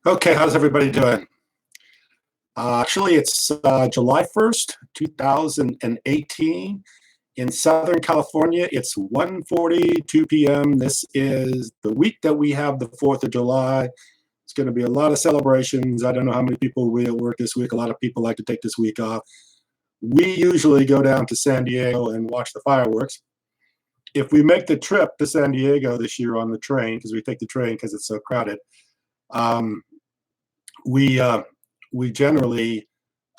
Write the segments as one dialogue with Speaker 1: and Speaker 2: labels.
Speaker 1: Okay, how's everybody doing? Actually, it's July 1st, 2018. In Southern California, it's 1:42 p.m. This is the week that we have the 4th of July. It's going to be a lot of celebrations. I don't know how many people will work this week. A lot of people like to take this week off. We usually go down to San Diego and watch the fireworks. If we make the trip to San Diego this year on the train, because we take the train because it's so crowded, um, we uh, we generally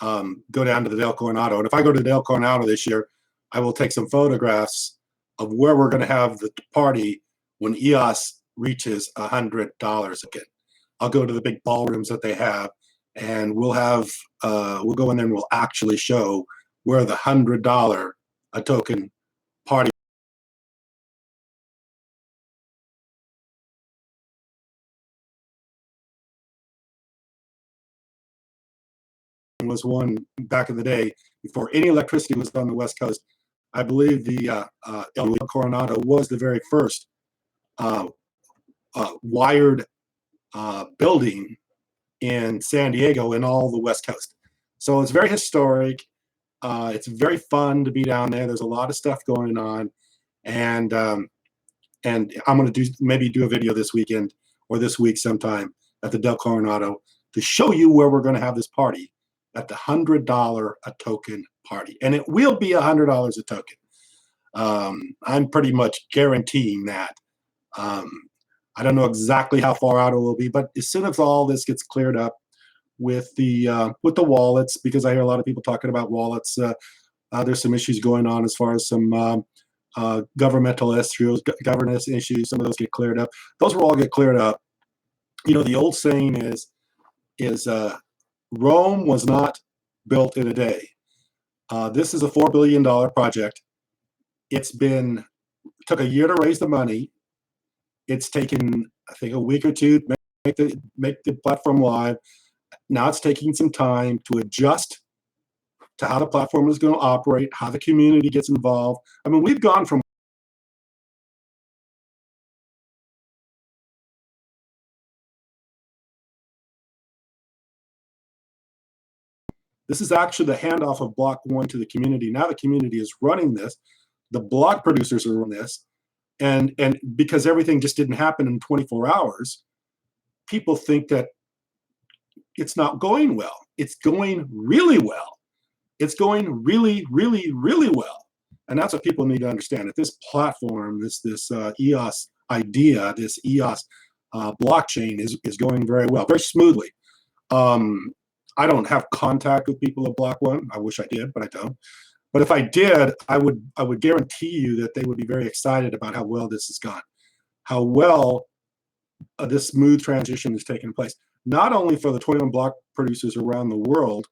Speaker 1: go down to the Del Coronado. And if I go to the Del Coronado this year, I will take some photographs of where we're going to have the party when EOS reaches $100 again. I'll go to the big ballrooms that they have, and we'll go in there and we'll actually show where the $100 a token party was one back in the day before any electricity was on the West Coast. I believe the El Coronado was the very first uh, wired building in San Diego and all the West Coast. So it's very historic. It's very fun to be down there. There's a lot of stuff going on, and I'm going to maybe do a video this weekend or this week sometime at the Del Coronado to show you where we're going to have this party at the $100 a token party, and it will be $100 a token. I'm pretty much guaranteeing that. Um, I don't know exactly how far out it will be, but as soon as all this gets cleared up with the wallets, because I hear a lot of people talking about wallets, there's some issues going on as far as some governmental issues, governance issues. Some of those get cleared up. Those will all get cleared up. You know, the old saying is Rome was not built in a day. This is a $4 billion project. Took a year to raise the money. It's taken, I think, a week or two to make the platform live. Now it's taking some time to adjust to how the platform is going to operate, how the community gets involved. I mean, we've gone from this is actually the handoff of block one to the community. Now the community is running this. The block producers are running this. And because everything just didn't happen in 24 hours, people think that it's not going well. It's going really well. It's going really, really, really well. And that's what people need to understand. That this platform, this EOS idea, this EOS blockchain is going very well, very smoothly. I don't have contact with people at Block One. I wish I did, but I don't. But if I did, I would guarantee you that they would be very excited about how well this has gone, how well this smooth transition has taken place. Not only for the 21 block producers around the world,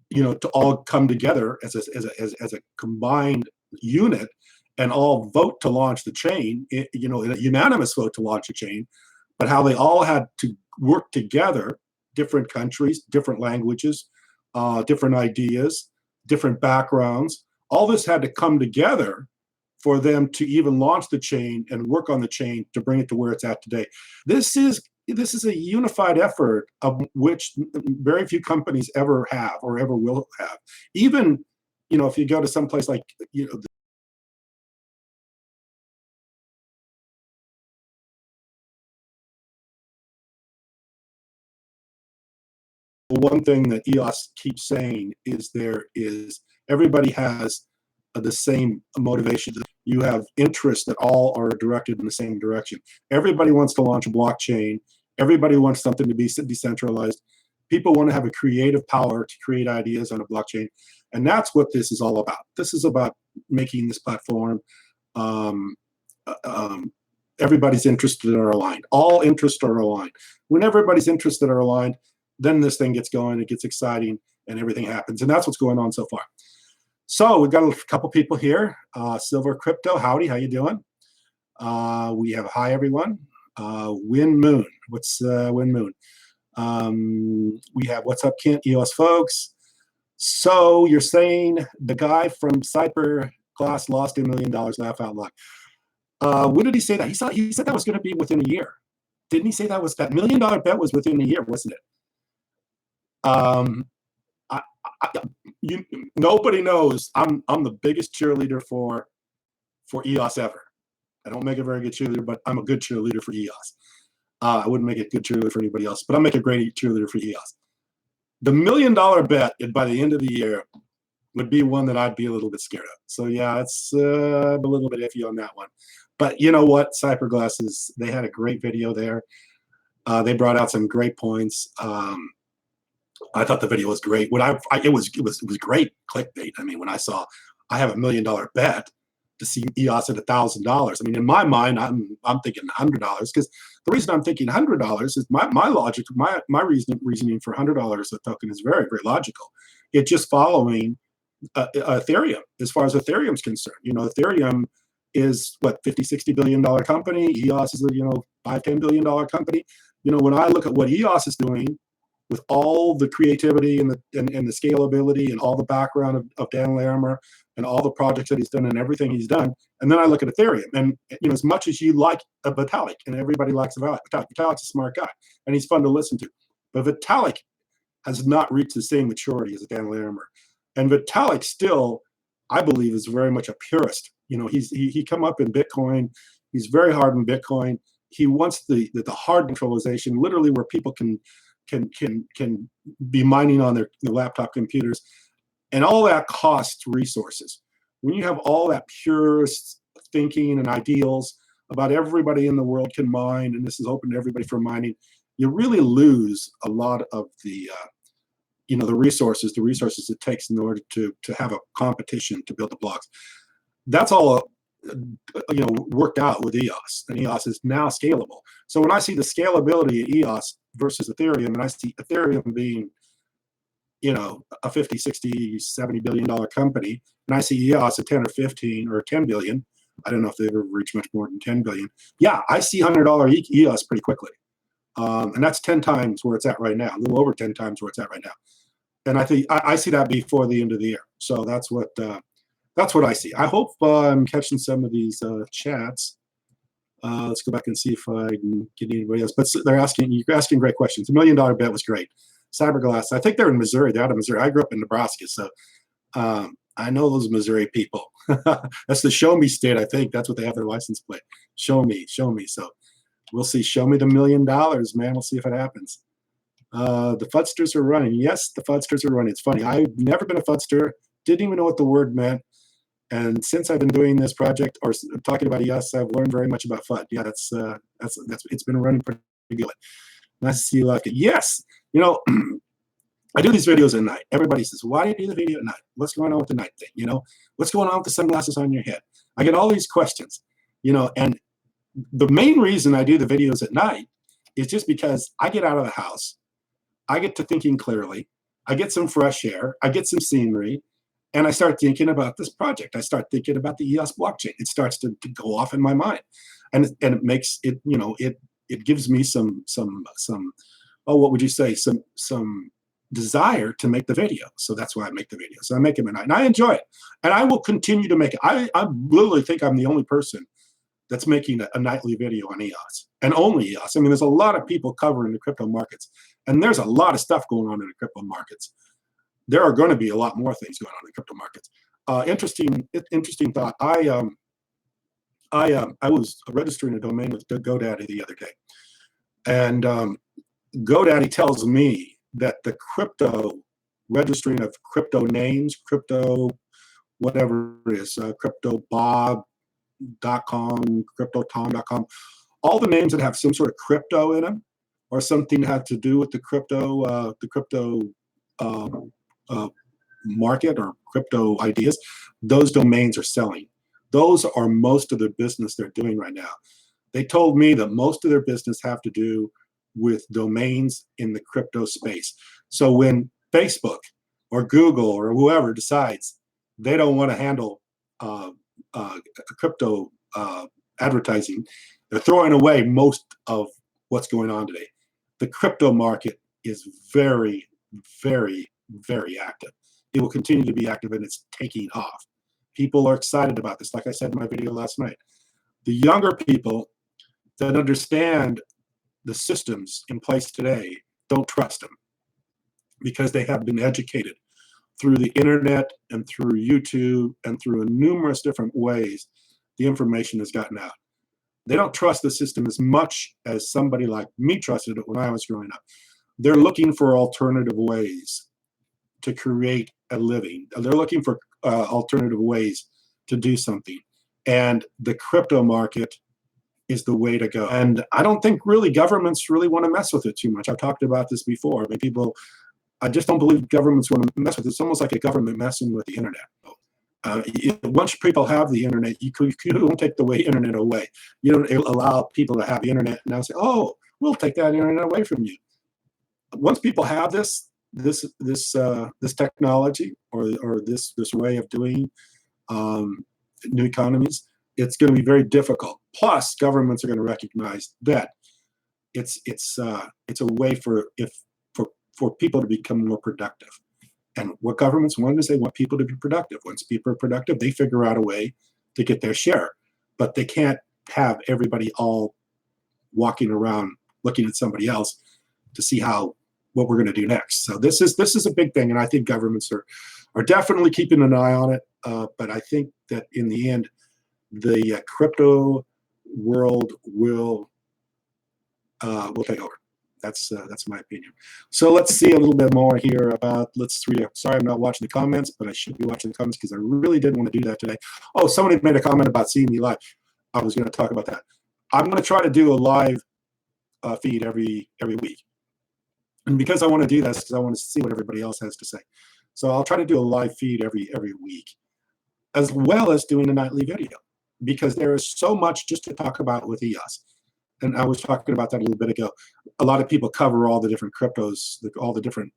Speaker 1: you know, to all come together as a combined unit and all vote to launch the chain, you know, in a unanimous vote to launch a chain, but how they all had to work together, different countries, different languages, different ideas, different backgrounds. All this had to come together for them to even launch the chain and work on the chain to bring it to where it's at today. This is a unified effort of which very few companies ever have or ever will have. Even, you know, if you go to some place like, you know, the one thing that EOS keeps saying is everybody has the same motivation. You have interests that all are directed in the same direction. Everybody wants to launch a blockchain. Everybody wants something to be decentralized. People want to have a creative power to create ideas on a blockchain. And that's what this is all about. This is about making this platform. Um, Everybody's interested are aligned. All interests are aligned. When everybody's interested are aligned, then this thing gets going, it gets exciting, and everything happens. And that's what's going on so far. So we've got a couple people here. Silver Crypto, howdy, how you doing? We have hi everyone. Win Moon, what's Win Moon? We have what's up, Kent, EOS folks. So you're saying the guy from Cyber Glass lost $1 million, laugh out loud. When did he say that? He said that was going to be within a year. didn't he say that was that $1 million bet was within a year, wasn't it? I, I, you, nobody knows. I'm the biggest cheerleader for EOS ever. I don't make a very good cheerleader, but I'm a good cheerleader for EOS. I wouldn't make a good cheerleader for anybody else, but I'll make a great cheerleader for EOS. The $1 million bet by the end of the year would be one that I'd be a little bit scared of. So yeah, it's a little bit iffy on that one. But you know what? Cyberglass they had a great video there. They brought out some great points. I thought the video was great. It was great clickbait. I mean, when I saw I have $1 million bet to see EOS at $1,000. I mean, in my mind, I'm thinking $100 because the reason I'm thinking $100 is my logic, my reasoning for $100 a token is very, very logical. It's just following Ethereum as far as Ethereum's concerned. You know, Ethereum is what, 50, 60 billion dollar company. EOS is a, you know, 5, 10 billion dollar company. You know, when I look at what EOS is doing with all the creativity and the scalability and all the background of Dan Larimer and all the projects that he's done and everything he's done, and then I look at Ethereum, and you know, as much as you like Vitalik, and everybody likes Vitalik's a smart guy and he's fun to listen to, but Vitalik has not reached the same maturity as Dan Larimer, and Vitalik still, I believe, is very much a purist. You know, he come up in Bitcoin, he's very hard in Bitcoin. He wants the hard centralization, literally where people can be mining on their laptop computers, and all that costs resources. When you have all that purist thinking and ideals about everybody in the world can mine, and this is open to everybody for mining, you really lose a lot of the the resources it takes in order to have a competition to build the blocks. That's all worked out with EOS, and EOS is now scalable. So when I see the scalability of EOS versus Ethereum, and I see Ethereum being, you know, a 50, 60, 70 billion dollar company, and I see EOS at 10 or 15 or 10 billion, I don't know if they've ever reached much more than 10 billion. Yeah, I see $100 EOS pretty quickly. And that's 10 times where it's at right now, a little over 10 times where it's at right now. And I think I see that before the end of the year. So that's what I see. I hope I'm catching some of these chats. Let's go back and see if I can get anybody else. But you're asking great questions. $1 million bet was great. Cyberglass, I think they're in Missouri. They're out of Missouri. I grew up in Nebraska, so I know those Missouri people. That's the Show Me state, I think. That's what they have their license plate. Show me. So we'll see. Show me the $1 million, man. We'll see if it happens. The Fudsters are running. Yes, the Fudsters are running. It's funny. I've never been a Fudster. Didn't even know what the word meant. And since I've been doing this project or talking about EOS, I've learned very much about FUD. Yeah, that's it's been running pretty good. Nice to see you like it. Yes, you know, I do these videos at night. Everybody says, "Why do you do the video at night? What's going on with the night thing? You know, what's going on with the sunglasses on your head?" I get all these questions, you know, and the main reason I do the videos at night is just because I get out of the house, I get to thinking clearly, I get some fresh air, I get some scenery. And I start thinking about this project. I start thinking about the EOS blockchain. It starts to go off in my mind, and it makes it, you know, it gives me some what would you say, some desire to make the video. So that's why I make the video. So I make them at night, and I enjoy it, and I will continue to make it. I literally think I'm the only person that's making a nightly video on EOS, and only EOS. I mean, there's a lot of people covering the crypto markets, and there's a lot of stuff going on in the crypto markets. There are going to be a lot more things going on in crypto markets. Interesting thought. I was registering a domain with GoDaddy the other day, and GoDaddy tells me that the crypto registering of crypto names, crypto whatever it is, CryptoBob.com, CryptoTom.com, all the names that have some sort of crypto in them or something that have to do with the crypto market or crypto ideas, those domains are selling. Those are most of the business they're doing right now. They told me that most of their business have to do with domains in the crypto space. So when Facebook or Google or whoever decides they don't want to handle crypto advertising, they're throwing away most of what's going on today. The crypto market is very, very, very active. It will continue to be active, and it's taking off. People are excited about this. Like I said in my video last night, the younger people that understand the systems in place today, don't trust them because they have been educated through the internet and through YouTube and through numerous different ways. The information has gotten out. They don't trust the system as much as somebody like me trusted it when I was growing up. They're looking for alternative ways to create a living. They're looking for alternative ways to do something. And the crypto market is the way to go. And I don't think really governments really want to mess with it too much. I've talked about this before. I mean, I just don't believe governments want to mess with it. It's almost like a government messing with the internet. Once people have the internet, you don't take the internet away. You don't allow people to have the internet and now say, "Oh, we'll take that internet away from you." Once people have this technology or this way of doing new economies, it's going to be very difficult. Plus, governments are going to recognize that it's a way for people to become more productive. And what governments want is they want people to be productive. Once people are productive, they figure out a way to get their share. But they can't have everybody all walking around looking at somebody else to see what we're going to do next. So this is a big thing, and I think governments are definitely keeping an eye on it. But I think that in the end, the crypto world will take over. That's my opinion. So let's see a little bit more here about, sorry, I'm not watching the comments, but I should be watching the comments because I really did want to do that today. Oh, somebody made a comment about seeing me live. I was going to talk about that. I'm going to try to do a live feed every week. And because I want to do this, because I want to see what everybody else has to say. So I'll try to do a live feed every week, as well as doing a nightly video, because there is so much just to talk about with EOS. And I was talking about that a little bit ago. A lot of people cover all the different cryptos, all the different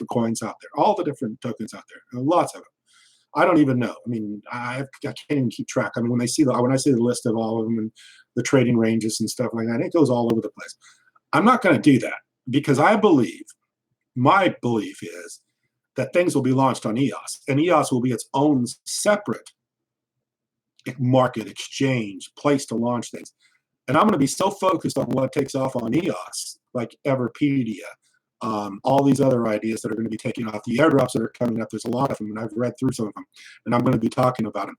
Speaker 1: coins out there, all the different tokens out there, lots of them. I don't even know. I mean, I can't even keep track. I mean, when I see the list of all of them and the trading ranges and stuff like that, it goes all over the place. I'm not going to do that because my belief is that things will be launched on EOS, and EOS will be its own separate market, exchange, place to launch things. And I'm going to be so focused on what takes off on EOS, like Everpedia, all these other ideas that are going to be taking off, the airdrops that are coming up. There's a lot of them, and I've read through some of them, and I'm going to be talking about them,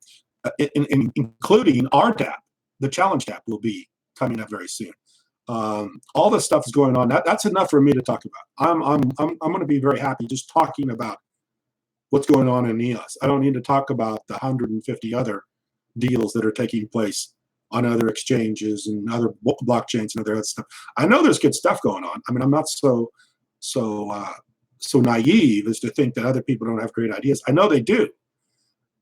Speaker 1: including our DApp. The challenge DApp will be coming up very soon. All this stuff is going on. That's enough for me to talk about. I'm going to be very happy just talking about what's going on in EOS. I don't need to talk about the 150 other deals that are taking place on other exchanges and other blockchains and other stuff. I know there's good stuff going on. I mean, I'm not so naive as to think that other people don't have great ideas. I know they do,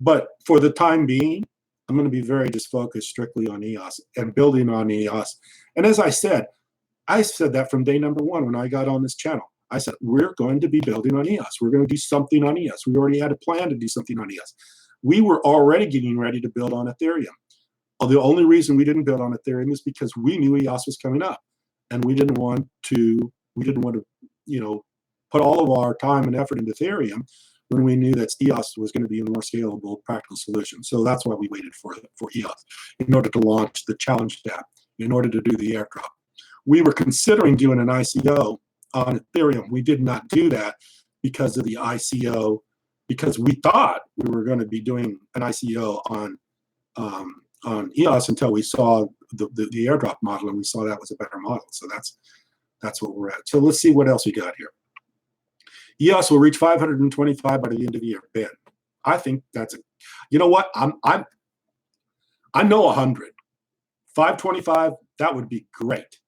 Speaker 1: but for the time being, I'm going to be very just focused strictly on EOS and building on EOS. And as I said that from day number one when I got on this channel. I said, we're going to be building on EOS. We're going to do something on EOS. We already had a plan to do something on EOS. We were already getting ready to build on Ethereum. The only reason we didn't build on Ethereum is because we knew EOS was coming up, and we didn't want to, put all of our time and effort into Ethereum when we knew that EOS was going to be a more scalable, practical solution. So that's why we waited for EOS in order to launch the challenge app, in order to do the airdrop. We were considering doing an ICO on Ethereum. We did not do that because of the ICO, because we thought we were going to be doing an ICO on EOS until we saw the airdrop model, and we saw that was a better model. So that's what we're at. So let's see what else we got here. EOS will reach 525 by the end of the year. Ben, I think you know what? I know 100. 525, that would be great.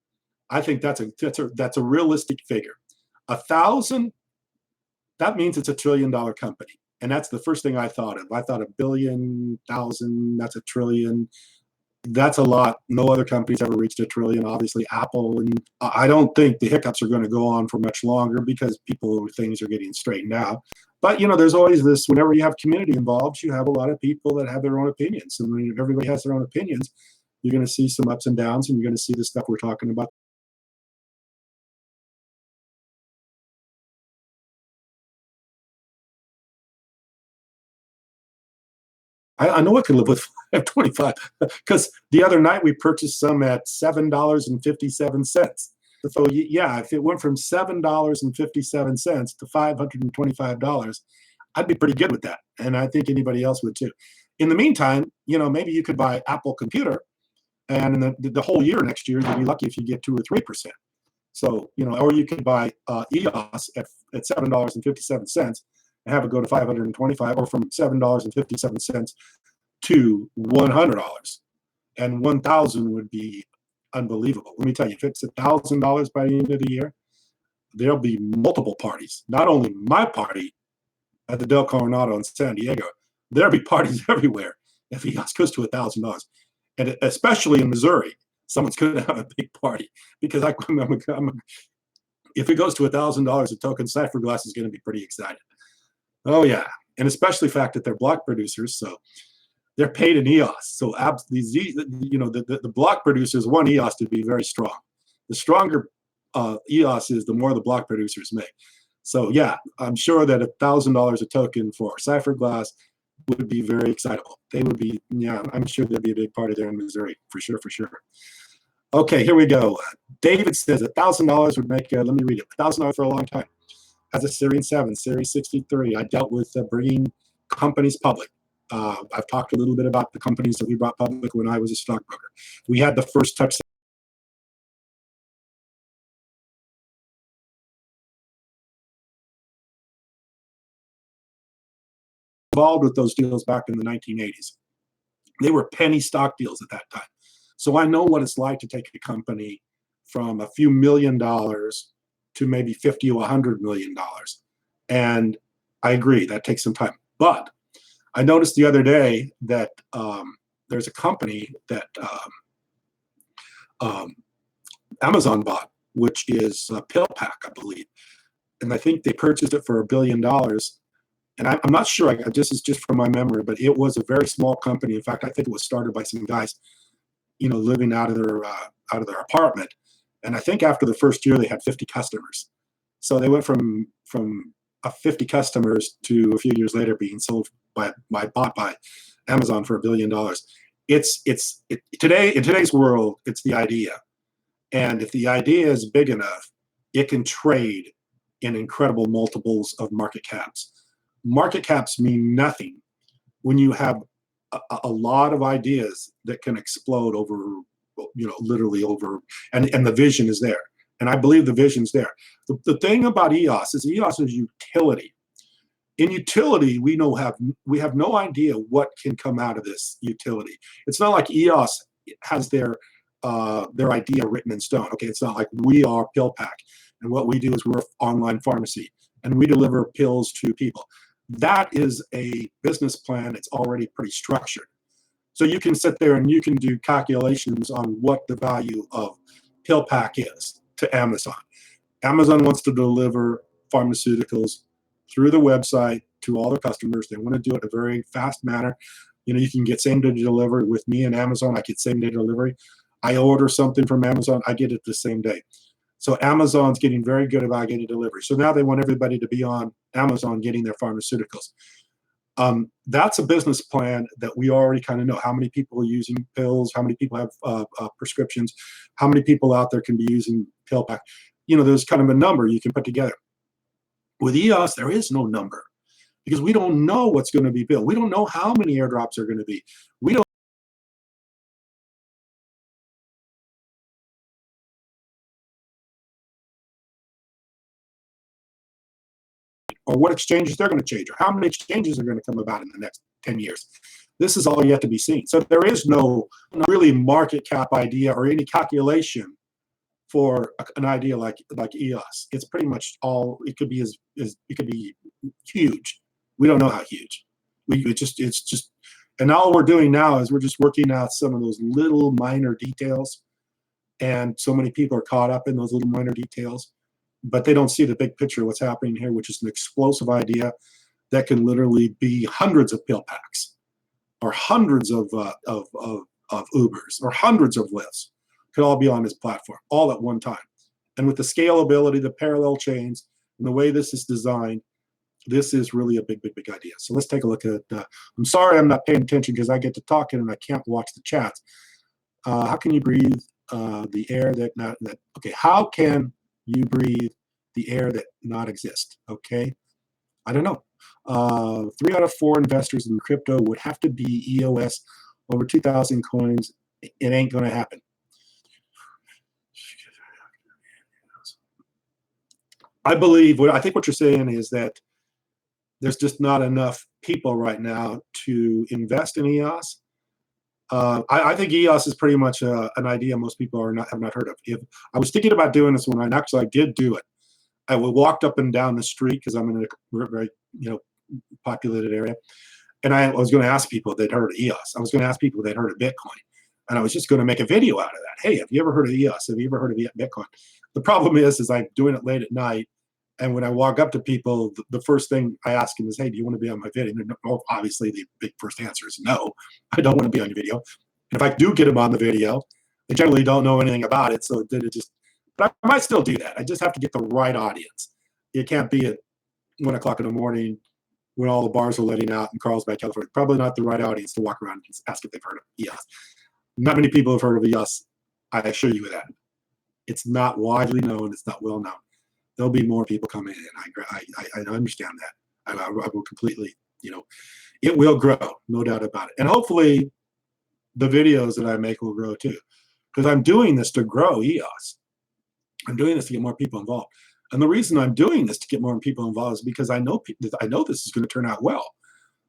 Speaker 1: I think that's a realistic figure. 1,000, that means it's $1 trillion company. And that's the first thing I thought of. I thought a billion, 1,000, that's $1 trillion. That's a lot. No other company's ever reached $1 trillion. Obviously, Apple, and I don't think the hiccups are going to go on for much longer because things are getting straightened out. But there's always this. Whenever you have community involved, you have a lot of people that have their own opinions, and when everybody has their own opinions, you're going to see some ups and downs, and you're going to see the stuff we're talking about. I know I could live with 525 because the other night we purchased some at $7.57. So yeah, if it went from $7.57 to $525, I'd be pretty good with that, and I think anybody else would too. In the meantime, maybe you could buy Apple Computer, and in the whole year next year, you'd be lucky if you get 2 or 3%. So or you could buy EOS at $7.57 and have it go to 525, or from $7.57 to $100, and 1,000 would be unbelievable. Let me tell you, if it's $1,000 by the end of the year, there'll be multiple parties. Not only my party at the Del Coronado in San Diego, there'll be parties everywhere if EOS goes to $1,000, and especially in Missouri, someone's going to have a big party because if it goes to $1,000, a token cipher glass is going to be pretty excited. Oh yeah, and especially the fact that they're block producers, so they're paid in EOS. So the block producers want EOS to be very strong. The stronger EOS is, the more the block producers make. So yeah, I'm sure that $1,000 a token for cipher glass would be very excitable. They would be, yeah, I'm sure there'd be a big party there in Missouri, for sure, for sure. Okay, here we go. David says $1,000 would make, let me read it, $1,000 for a long time. As a Series 7, Series 63, I dealt with bringing companies public. I've talked a little bit about the companies that we brought public when I was a stockbroker. We had the first touch involved with those deals back in the 1980s. They were penny stock deals at that time. So I know what it's like to take a company from a few $1,000,000 to maybe $50 or $100 million. And I agree, that takes some time. But I noticed the other day that there's a company that Amazon bought, which is PillPack, I believe. And I think they purchased it for $1 billion. And I'm not sure, this is just from my memory, but it was a very small company. In fact, I think it was started by some guys, living out of their apartment. And I think after the first year, they had 50 customers. So they went from 50 customers to a few years later being bought by Amazon for $1 billion. Today, in today's world, it's the idea. And if the idea is big enough, it can trade in incredible multiples of market caps. Market caps mean nothing when you have a lot of ideas that can explode over, literally over, and the vision is there. And I believe the vision's there. The thing about EOS is utility. In utility, we have no idea what can come out of this utility. It's not like EOS has their idea written in stone. Okay, it's not like we are PillPack, and what we do is we're online pharmacy, and we deliver pills to people. That is a business plan. It's already pretty structured. So you can sit there and you can do calculations on what the value of PillPack is to Amazon. Amazon wants to deliver pharmaceuticals through the website to all their customers. They want to do it in a very fast manner. You can get same-day delivery with me and Amazon. I get same-day delivery. I order something from Amazon, I get it the same day. So Amazon's getting very good about getting delivery. So now they want everybody to be on Amazon getting their pharmaceuticals. That's a business plan that we already kind of know. How many people are using pills? How many people have prescriptions? How many people out there can be using PillPack? There's kind of a number you can put together. With EOS, there is no number because we don't know what's going to be built. We don't know how many airdrops are going to be. We don't or what exchanges they're going to change, or how many exchanges are going to come about in the next 10 years. This is all yet to be seen. So there is no really market cap idea or any calculation for an idea like EOS. It's pretty much all, it could be it could be huge. We don't know how huge. It's just, and all we're doing now is we're just working out some of those little minor details. And so many people are caught up in those little minor details, but they don't see the big picture of what's happening here, which is an explosive idea that can literally be hundreds of PillPacks, or hundreds of Ubers, or hundreds of Lyfts. Could all be on this platform, all at one time. And with the scalability, the parallel chains, and the way this is designed, this is really a big, big, big idea. So let's take a look at, I'm sorry I'm not paying attention because I get to talking and I can't watch the chats. How can you breathe the air that not that. Okay, how can you breathe the air that not exist? Okay, I don't know. 3 out of 4 investors in crypto would have to be EOS over 2,000 coins. It ain't going to happen. I think what you're saying is that there's just not enough people right now to invest in EOS. I think EOS is pretty much an idea most people have not heard of. If I was thinking about doing this when I did do it, I walked up and down the street because I'm in a very populated area, and I was going to ask people if they'd heard of EOS. I was going to ask people if they'd heard of Bitcoin, and I was just going to make a video out of that. Hey, have you ever heard of EOS? Have you ever heard of Bitcoin? The problem is I'm doing it late at night, and when I walk up to people, the first thing I ask them is, "Hey, do you want to be on my video?" And obviously, the big first answer is no. I don't want to be on your video. And if I do get them on the video, they generally don't know anything about it, so it just. But I might still do that. I just have to get the right audience. It can't be at 1 o'clock in the morning when all the bars are letting out in Carlsbad, California. Probably not the right audience to walk around and ask if they've heard of EOS. Not many people have heard of EOS. I assure you of that. It's not widely known. It's not well known. There'll be more people coming in. I understand that. I will completely, it will grow, no doubt about it. And hopefully the videos that I make will grow too, because I'm doing this to grow EOS. I'm doing this to get more people involved. And the reason I'm doing this to get more people involved is because I know this is going to turn out well.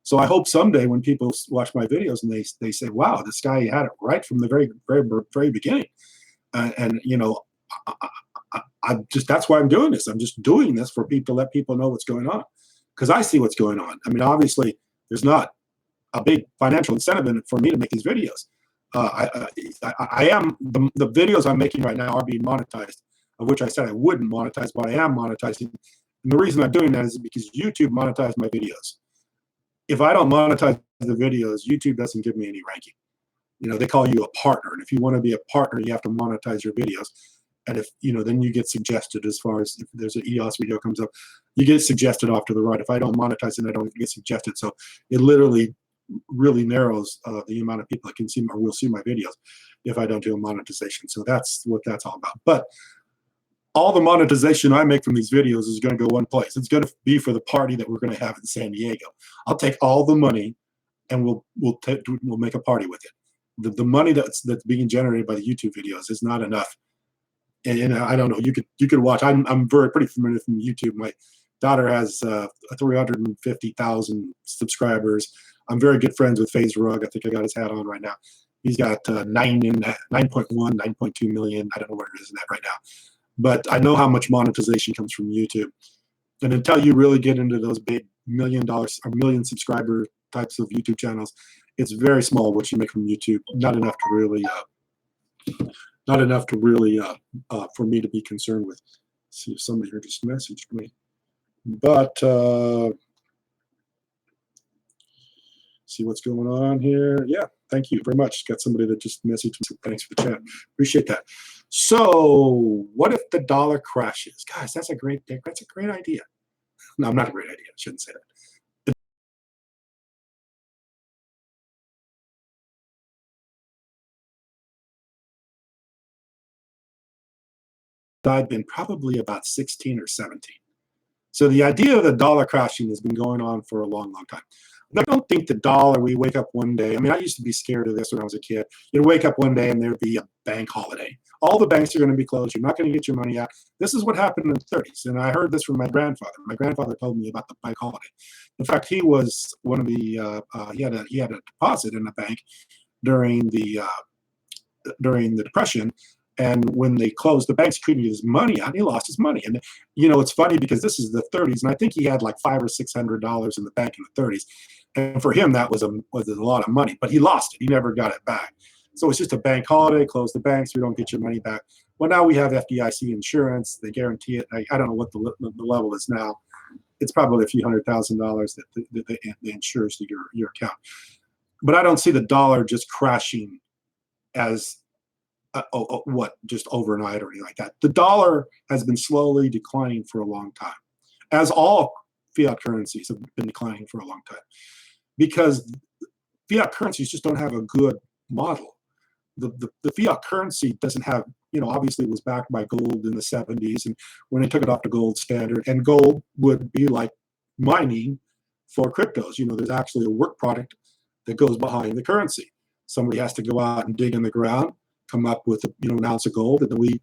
Speaker 1: So I hope someday when people watch my videos and they say, "Wow, this guy had it right from the very beginning," that's why I'm doing this. I'm just doing this for people to let people know what's going on, because I see what's going on. I mean, obviously, there's not a big financial incentive in it for me to make these videos. I am the videos I'm making right now are being monetized, of which I said I wouldn't monetize, but I am monetizing. And the reason I'm doing that is because YouTube monetized my videos. If I don't monetize the videos, YouTube doesn't give me any ranking. They call you a partner, and if you want to be a partner, you have to monetize your videos. And if then you get suggested, as far as if there's an EOS video comes up, you get suggested off to the right. If I don't monetize it, I don't get suggested. So it literally really narrows the amount of people that can see or will see my videos if I don't do a monetization. So that's what that's all about. But all the monetization I make from these videos is going to go one place. It's going to be for the party that we're going to have in San Diego. I'll take all the money and we'll make a party with it. The money that's being generated by the YouTube videos is not enough. And I don't know. You could watch. I'm pretty familiar from YouTube. My daughter has 350,000 subscribers. I'm very good friends with FaZe Rug. I think I got his hat on right now. He's got 9.1, 9.2 million. I don't know where it is in that right now. But I know how much monetization comes from YouTube. And until you really get into those big $1 million or million subscriber types of YouTube channels, it's very small what you make from YouTube. Not enough to really for me to be concerned with. Let's see if somebody here just messaged me. But see what's going on here. Yeah, thank you very much. Got somebody that just messaged me. Thanks for the chat. Appreciate that. So what if the dollar crashes? Guys, that's a great idea. No, not a great idea. I shouldn't say that. I've been probably about 16 or 17. So the idea of the dollar crashing has been going on for a long, long time. I don't think the dollar, we wake up one day. I mean, I used to be scared of this when I was a kid. You'd wake up one day and there'd be a bank holiday. All the banks are going to be closed. You're not going to get your money out. This is what happened in the 30s. And I heard this from my grandfather. My grandfather told me about the bank holiday. In fact, he was one of the, he had a deposit in a bank during the Depression. And when they closed the banks, couldn't get his money out. He lost his money. And it's funny because this is the 30s, and I think he had like $500 or $600 in the bank in the 30s. And for him, that was a lot of money. But he lost it. He never got it back. So it's just a bank holiday. Close the banks. We don't get your money back. Well, now we have FDIC insurance. They guarantee it. I don't know what the level is now. It's probably a few $100,000 that insures to your account. But I don't see the dollar just crashing as just overnight or anything like that. The dollar has been slowly declining for a long time, as all fiat currencies have been declining for a long time, because fiat currencies just don't have a good model. the fiat currency doesn't have, obviously it was backed by gold in the 70s, and when they took it off the gold standard, and gold would be like mining for cryptos. There's actually a work product that goes behind the currency. Somebody has to go out and dig in the ground, come up with an ounce of gold, and then we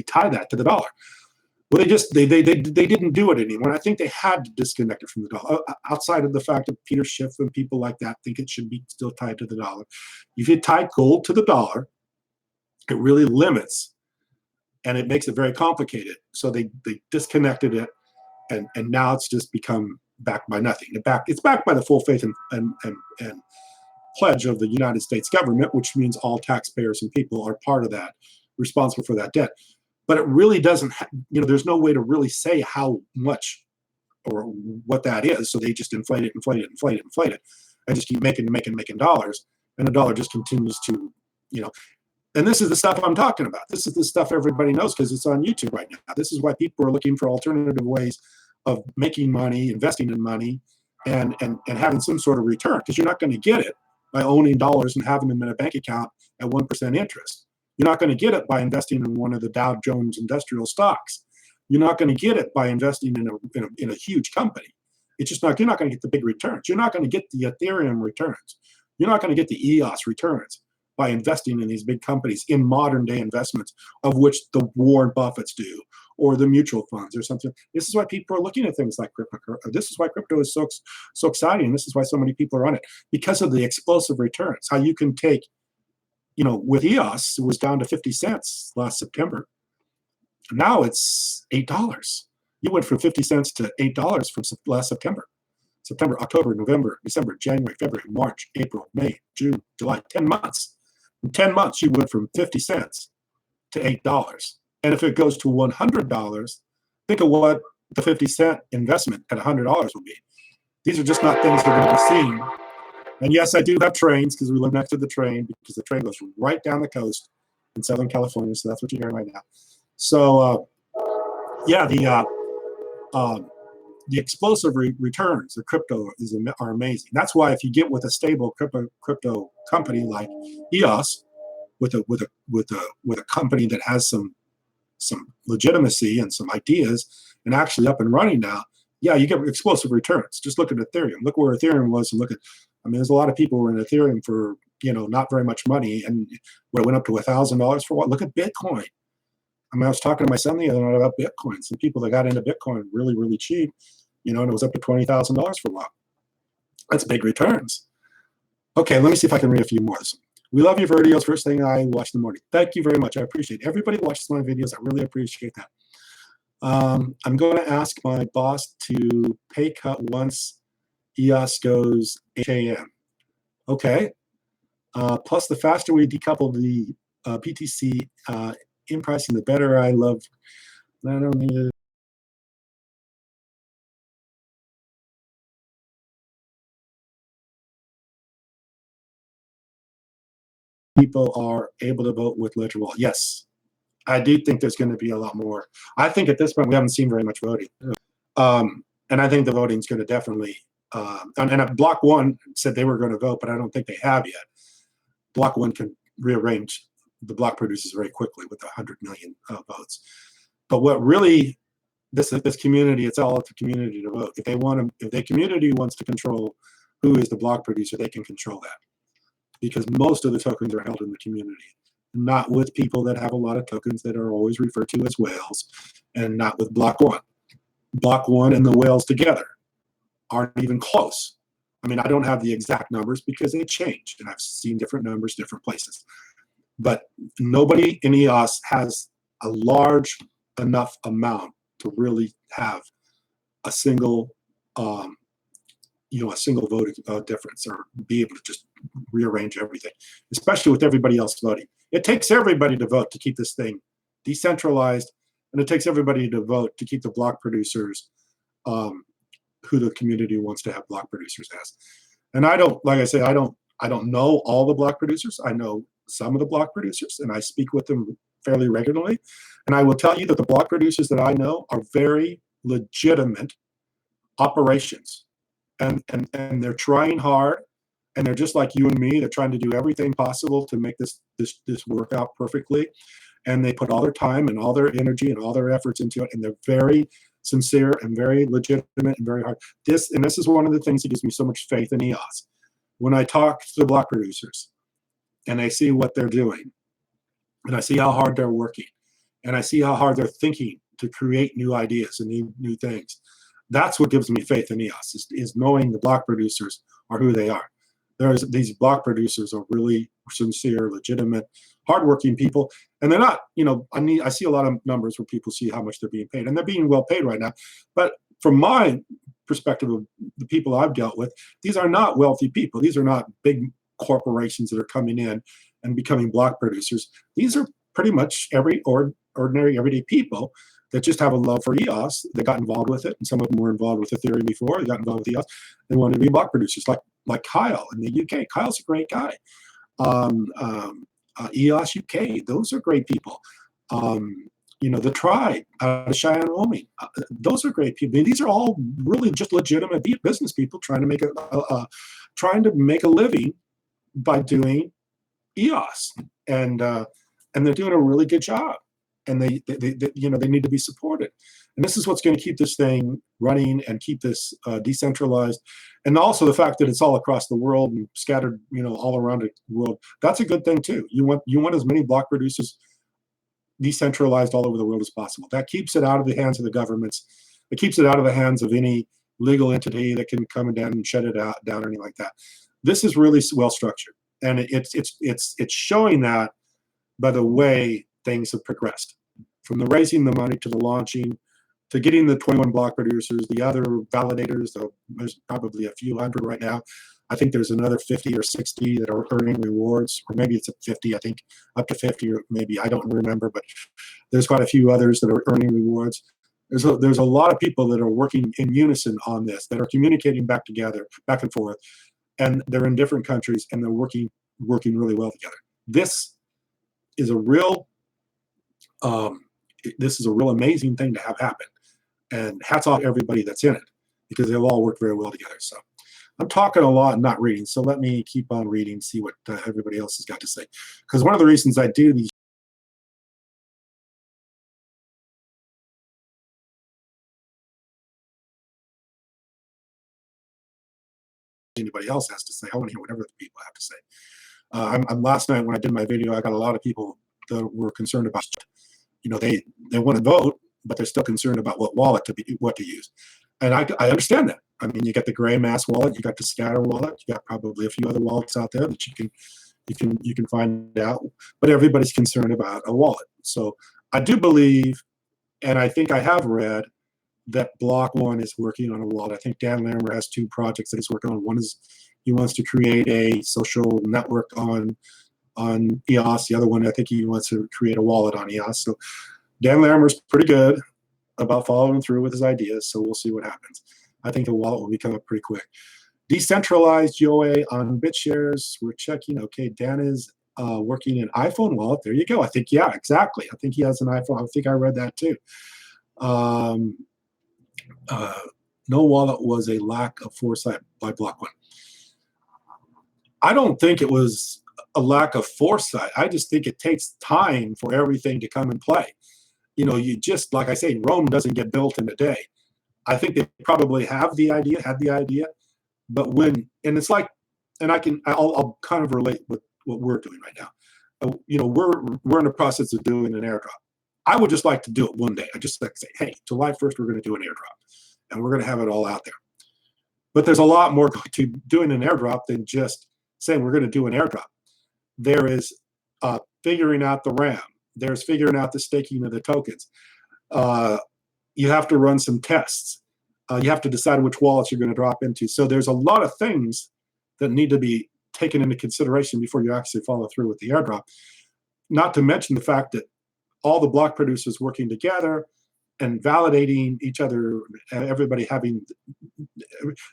Speaker 1: tie that to the dollar. Well, they didn't do it anymore. I think they had to disconnect it from the dollar. Outside of the fact that Peter Schiff and people like that think it should be still tied to the dollar. If you tie gold to the dollar, it really limits, and it makes it very complicated. So they disconnected it, and now it's just become backed by nothing. It's backed by the full faith and pledge of the United States government, which means all taxpayers and people are part of that, responsible for that debt. But it really doesn't, there's no way to really say how much or what that is. So they just inflate it, and just keep making dollars. And the dollar just continues to, and this is the stuff I'm talking about. This is the stuff everybody knows because it's on YouTube right now. This is why people are looking for alternative ways of making money, investing in money, and having some sort of return, because you're not going to get it by owning dollars and having them in a bank account at 1% interest. You're not going to get it by investing in one of the Dow Jones industrial stocks. You're not going to get it by investing in a huge company. It's just not. You're not going to get the big returns. You're not going to get the Ethereum returns. You're not going to get the EOS returns by investing in these big companies, in modern day investments, of which the Warren Buffetts do, or the mutual funds or something. This is why people are looking at things like crypto. This is why crypto is so exciting. This is why so many people are on it, because of the explosive returns. How you can take, with EOS, it was down to 50 cents last September. Now it's $8. You went from 50 cents to $8 from last September. September, October, November, December, January, February, March, April, May, June, July, 10 months. In 10 months, you went from 50 cents to $8. And if it goes to $100, think of what the 50-cent investment at $100 will be. These are just not things we're going to be seeing. And yes, I do have trains because we live next to the train, because the train goes right down the coast in Southern California. So that's what you're hearing right now. So, the explosive returns of crypto are amazing. That's why if you get with a stable crypto company like EOS, with a company that has some legitimacy and some ideas and actually up and running now, you get explosive returns. Just look at Ethereum. Look where Ethereum was, and there's a lot of people who were in Ethereum for not very much money, and it went up to $1,000 for what? Look at Bitcoin. I was talking to my son the other night about Bitcoin. Some people that got into Bitcoin really, really cheap, and it was up to $20,000 for a while. That's big returns. Okay, let me see if I can read a few more. We love your videos. First thing I watch in the morning. Thank you very much. I appreciate it. Everybody watches my videos. I really appreciate that. I'm going to ask my boss to pay cut once EOS goes HAM. Okay. Plus, the faster we decouple the PTC in pricing, the better. I don't need it. People are able to vote with Ledger Wallet. Yes, I do think there's going to be a lot more. I think at this point we haven't seen very much voting, and I think the voting is going to definitely. And Block One said they were going to vote, but I don't think they have yet. Block One can rearrange the block producers very quickly with 100 million votes. But what really this community, it's all up to community to vote. If the community wants to control who is the block producer, they can control that, because most of the tokens are held in the community, not with people that have a lot of tokens that are always referred to as whales, and not with Block One. Block One and the whales together aren't even close. I mean, I don't have the exact numbers because they changed, and I've seen different numbers, different places. But nobody in EOS has a large enough amount to really have a single, a single voting difference, or be able to just rearrange everything, especially with everybody else voting. It takes everybody to vote to keep this thing decentralized, and it takes everybody to vote to keep the block producers who the community wants to have block producers as. And I don't, like I say, I don't know all the block producers. I know some of the block producers, and I speak with them fairly regularly. And I will tell you that the block producers that I know are very legitimate operations, and they're trying hard, and they're just like you and me. They're trying to do everything possible to make this work out perfectly, and they put all their time and all their energy and all their efforts into it, and they're very sincere and very legitimate and very hard. This is one of the things that gives me so much faith in EOS. When I talk to the block producers and I see what they're doing, and I see how hard they're working, and I see how hard they're thinking to create new ideas and new things, that's what gives me faith in EOS, is knowing the block producers are who they are. These block producers are really sincere, legitimate, hardworking people, and they're not. I see a lot of numbers where people see how much they're being paid, and they're being well paid right now. But from my perspective of the people I've dealt with, these are not wealthy people. These are not big corporations that are coming in and becoming block producers. These are pretty much ordinary, everyday people that just have a love for EOS. They got involved with it, and some of them were involved with Ethereum before. They got involved with EOS. They wanted to be block producers, like Kyle in the UK. Kyle's a great guy. EOS UK, those are great people. The Tribe out of Cheyenne, Wyoming, those are great people. These are all really just legitimate business people trying to make a living by doing EOS, and they're doing a really good job, and they need to be supported. And this is what's going to keep this thing running and keep this decentralized, and also the fact that it's all across the world and scattered, all around the world. That's a good thing too. You want as many block producers decentralized all over the world as possible. That keeps it out of the hands of the governments. It keeps it out of the hands of any legal entity that can come down and shut it down or anything like that. This is really well structured, and it's showing that by the way things have progressed, from the raising the money to the launching, to getting the 21 block producers, the other validators. There's probably a few hundred right now. I think there's another 50 or 60 that are earning rewards, or maybe it's at 50. I think up to 50, or maybe, I don't remember, but there's quite a few others that are earning rewards. There's a lot of people that are working in unison on this, that are communicating back and forth, and they're in different countries, and they're working really well together. This is a real amazing thing to have happen, and hats off to everybody that's in it, because they've all worked very well together. So I'm talking a lot and not reading, so let me keep on reading, see what everybody else has got to say, because one of the reasons I do these anybody else has to say. I want to hear whatever the people have to say. Last night when I did my video, I got a lot of people that were concerned about, they want to vote, but they're still concerned about what wallet to use. And I understand that. I mean, you got the Gray Mass wallet, you got the Scatter wallet, you got probably a few other wallets out there that you can find out, but everybody's concerned about a wallet. So I do believe, and I think I have read, that Block One is working on a wallet. I think Dan Larimer has two projects that he's working on. One is he wants to create a social network on EOS. The other one, I think he wants to create a wallet on EOS. So Dan Larimer's pretty good about following through with his ideas, so we'll see what happens. I think the wallet will be coming up pretty quick. Decentralized UA on BitShares, we're checking. Okay, Dan is working an iPhone wallet. There you go. I think, yeah, exactly. I think he has an iPhone. I think I read that too. No wallet was a lack of foresight by Block One. I don't think it was a lack of foresight. I just think it takes time for everything to come in play. You just, like I say, Rome doesn't get built in a day. I think they probably had the idea, but and it's like, and I'll kind of relate with what we're doing right now. We're in the process of doing an airdrop. I would just like to do it one day. I just like to say, hey, July 1st, we're going to do an airdrop, and we're going to have it all out there. But there's a lot more to doing an airdrop than just saying we're going to do an airdrop. There is figuring out the RAM. There's figuring out the staking of the tokens. You have to run some tests. You have to decide which wallets you're going to drop into. So there's a lot of things that need to be taken into consideration before you actually follow through with the airdrop. Not to mention the fact that all the block producers working together and validating each other, everybody having,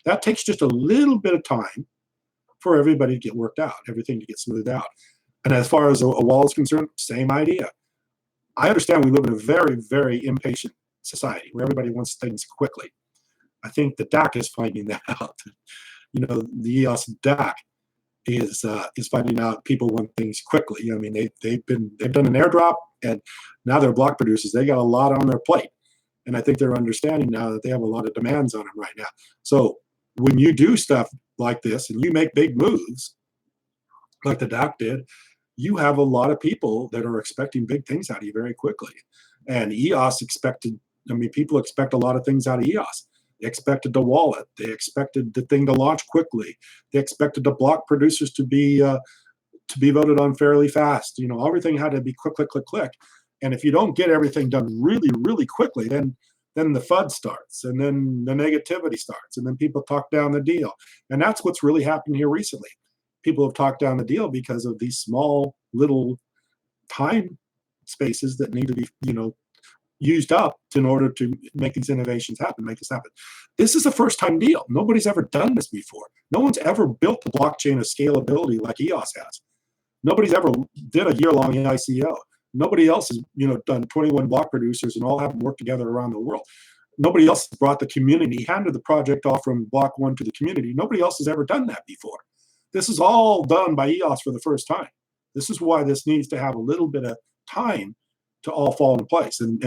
Speaker 1: that takes just a little bit of time for everybody to get worked out, everything to get smoothed out. And as far as a wallet is concerned, same idea. I understand we live in a very, very impatient society where everybody wants things quickly. I think the DAC is finding that out. The EOS DAC is finding out people want things quickly. I mean, they've done an airdrop, and now they're block producers. They got a lot on their plate, and I think they're understanding now that they have a lot of demands on them right now. So when you do stuff like this and you make big moves, like the doc did, you have a lot of people that are expecting big things out of you very quickly. And EOS expected, I mean, people expect a lot of things out of EOS. They expected the wallet. They expected the thing to launch quickly. They expected the block producers to be voted on fairly fast. You know, everything had to be click, click, click, click. And if you don't get everything done really, really quickly, then the FUD starts, and then the negativity starts, and then people talk down the deal. And that's what's really happened here recently. People have talked down the deal because of these small little time spaces that need to be, used up in order to make these innovations happen, make this happen. This is a first-time deal. Nobody's ever done this before. No one's ever built a blockchain of scalability like EOS has. Nobody's ever did a year-long ICO. Nobody else has, done 21 block producers and all have them work together around the world. Nobody else has brought the community, handed the project off from block one to the community. Nobody else has ever done that before. This is all done by EOS for the first time. This is why this needs to have a little bit of time to all fall into place. And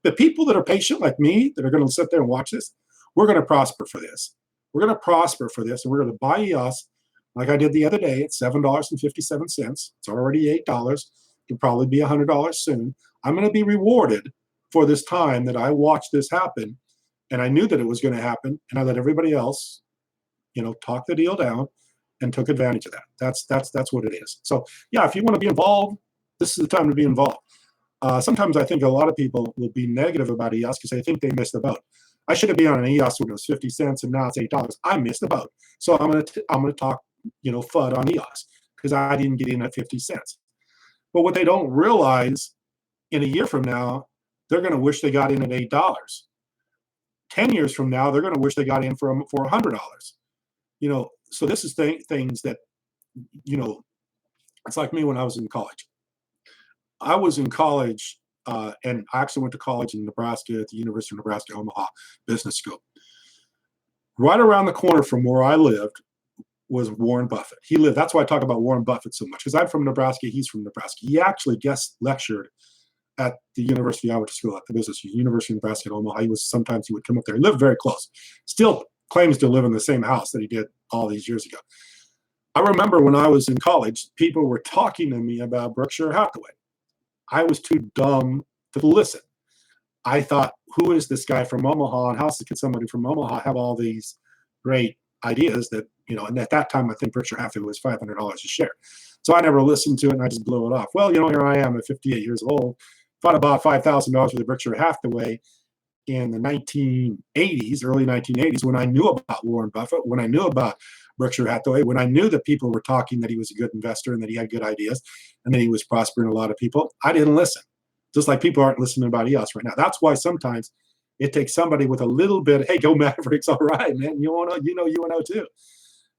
Speaker 1: the people that are patient like me, that are going to sit there and watch this, we're going to prosper for this. We're going to prosper for this, and we're going to buy EOS like I did the other day at $7.57. It's already $8. It'll probably be $100 soon. I'm going to be rewarded for this time that I watched this happen, and I knew that it was going to happen, and I let everybody else, talk the deal down and took advantage of that. That's what it is. So yeah, if you want to be involved, this is the time to be involved. Sometimes I think a lot of people will be negative about EOS because they think they missed the boat. I should have been on an EOS when it was 50 cents and now it's $8. I missed the boat. So I'm gonna talk, FUD on EOS because I didn't get in at 50 cents. But what they don't realize, in a year from now, they're going to wish they got in at $8. 10 years from now, they're going to wish they got in for $100. So this is things that, it's like me when I was in college. I was in college, and I actually went to college in Nebraska at the University of Nebraska, Omaha Business School. Right around the corner from where I lived was Warren Buffett. He lived, that's why I talk about Warren Buffett so much, because I'm from Nebraska, he's from Nebraska. He actually guest lectured at the university I went to school at, the business University of Nebraska at Omaha. Sometimes he would come up there. He lived very close. Still claims to live in the same house that he did all these years ago. I remember when I was in college, people were talking to me about Berkshire Hathaway. I was too dumb to listen. I thought, who is this guy from Omaha, and how can somebody from Omaha have all these great ideas that, and at that time, I think Berkshire Hathaway was $500 a share. So I never listened to it, and I just blew it off. Well, here I am at 58 years old. Thought about $5,000 worth of Berkshire Hathaway in the 1980s, early 1980s, when I knew about Warren Buffett, when I knew about Berkshire Hathaway, when I knew that people were talking that he was a good investor and that he had good ideas and that he was prospering a lot of people. I didn't listen. Just like people aren't listening about EOS right now. That's why sometimes it takes somebody with a little bit, hey, go Mavericks, all right, man. UNO too.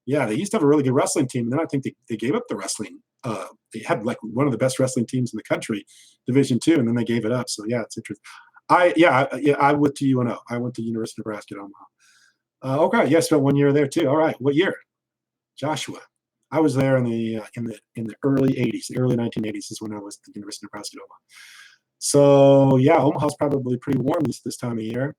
Speaker 1: Yeah, they used to have a really good wrestling team, and then I think they gave up the wrestling. They had like one of the best wrestling teams in the country, Division II, and then they gave it up. So yeah, it's interesting. I went to UNO. I went to University of Nebraska at Omaha. Okay, yeah, spent 1 year there too. All right, what year? Joshua. I was there in the early 80s, the early 1980s is when I was at the University of Nebraska at Omaha. So yeah, Omaha's probably pretty warm this time of year.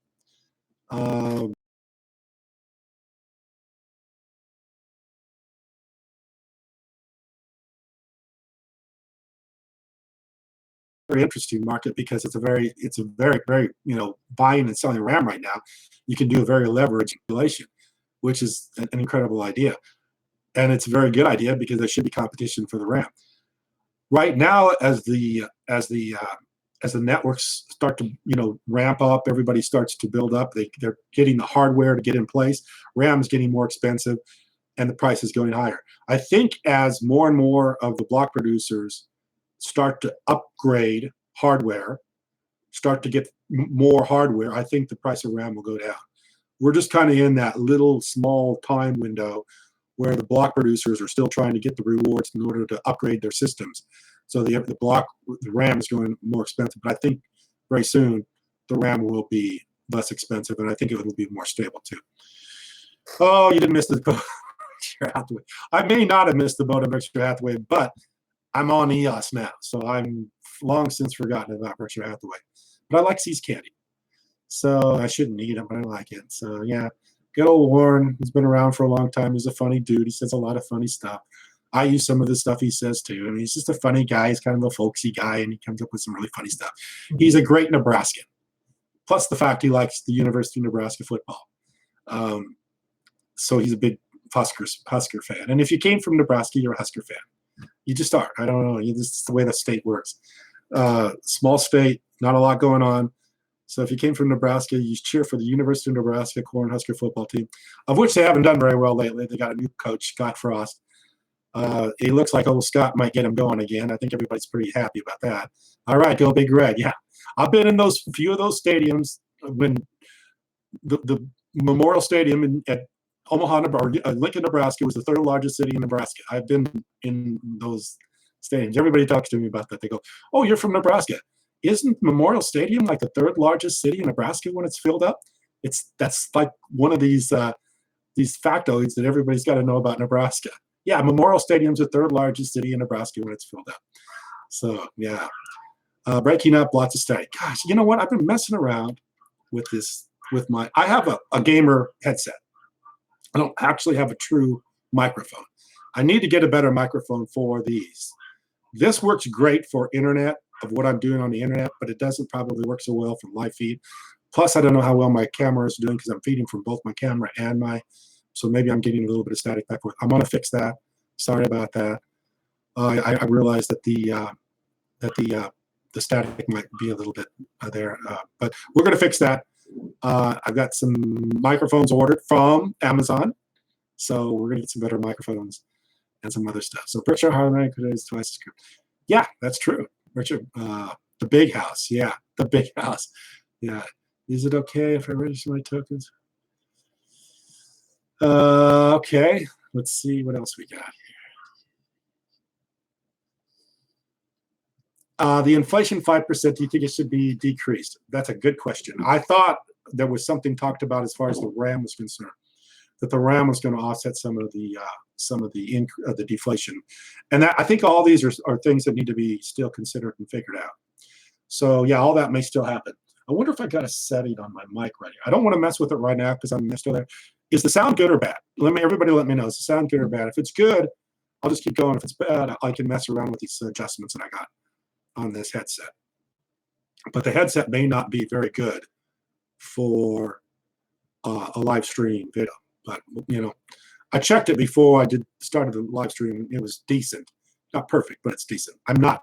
Speaker 1: Very interesting market because it's a very, very, buying and selling RAM right now. You can do a very leveraged manipulation, which is an incredible idea. And it's a very good idea because there should be competition for the RAM. Right now, as the networks start to ramp up, everybody starts to build up. They're getting the hardware to get in place. RAM is getting more expensive, and the price is going higher. I think as more and more of the block producers start to upgrade hardware, start to get more hardware, I think the price of RAM will go down. We're just kind of in that little small time window where the block producers are still trying to get the rewards in order to upgrade their systems. So the RAM is going more expensive, but I think very soon the RAM will be less expensive, and I think it will be more stable too. Oh, you didn't miss the Berkshire Hathaway. I may not have missed the boat on Berkshire Hathaway, but I'm on EOS now, so I'm long since forgotten about Berkshire Hathaway. But I like See's Candy, so I shouldn't eat him, but I like it. So yeah, good old Warren. He's been around for a long time. He's a funny dude. He says a lot of funny stuff. I use some of the stuff he says too. I mean, he's just a funny guy. He's kind of a folksy guy, and he comes up with some really funny stuff. He's a great Nebraskan. Plus the fact he likes the University of Nebraska football. So he's a big Husker fan. And if you came from Nebraska, you're a Husker fan. You just are. I don't know. This is the way the state works. Small state, not a lot going on. So if you came from Nebraska, you cheer for the University of Nebraska Cornhusker football team, of which they haven't done very well lately. They got a new coach, Scott Frost. He looks like old Scott might get him going again. I think everybody's pretty happy about that. All right, go Big Red. Yeah, I've been in those few of those stadiums when the Memorial Stadium at Omaha, or Lincoln, Nebraska was the third largest city in Nebraska. I've been in those stadiums. Everybody talks to me about that. They go, "Oh, you're from Nebraska. Isn't Memorial Stadium like the third largest city in Nebraska when it's filled up?" That's like one of these factoids that everybody's got to know about Nebraska. Yeah, Memorial Stadium's the third largest city in Nebraska when it's filled up. So yeah, breaking up, lots of static. Gosh, you know what? I've been messing around with this. I have a gamer headset. I don't actually have a true microphone. I need to get a better microphone for these. This works great for internet, of what I'm doing on the internet, but it doesn't probably work so well for live feed. Plus, I don't know how well my camera is doing because I'm feeding from both my camera and so maybe I'm getting a little bit of static back forth. I'm going to fix that. Sorry about that. I realized that the static might be a little bit there, but we're going to fix that. I've got some microphones ordered from Amazon, so we're going to get some better microphones and some other stuff. So Berkshire Hathaway is twice as good. Yeah, that's true. Richard, the big house. Yeah, the big house. Yeah. Is it okay if I register my tokens? Okay. Let's see what else we got here. The inflation 5%, do you think it should be decreased? That's a good question. I thought there was something talked about as far as the RAM was concerned, that the RAM was going to offset some of the deflation, and I think all these are things that need to be still considered and figured out. So yeah, all that may still happen. I wonder if I got a setting on my mic right here. I don't want to mess with it right now because I'm still there. Is the sound good or bad? Everybody let me know. Is the sound good or bad? If it's good, I'll just keep going. If it's bad, I can mess around with these adjustments that I got on this headset. But the headset may not be very good for a live stream video. But I checked it before I started the live stream. It was decent, not perfect, but it's decent. I'm not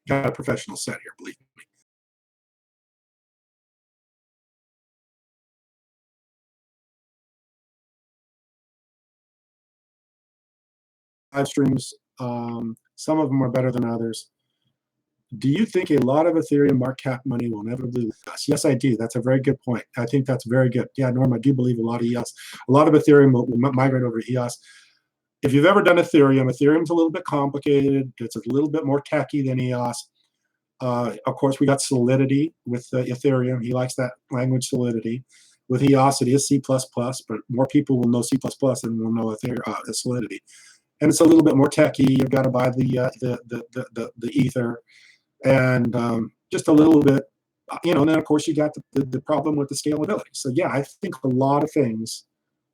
Speaker 1: got a professional set here, believe me. Live streams, some of them are better than others. Do you think a lot of Ethereum market cap money will inevitably leave us? Yes, I do. That's a very good point. I think that's very good. Yeah, Norm, I do believe a lot of Ethereum will migrate over to EOS. If you've ever done Ethereum's a little bit complicated. It's a little bit more techy than EOS. Of course, we got Solidity with Ethereum. He likes that language, Solidity. With EOS, it is C++, but more people will know C++ than will know Solidity. And it's a little bit more techy. You've got to buy the Ether, and just a little bit, and then of course you got the problem with the scalability. So yeah, I think a lot of things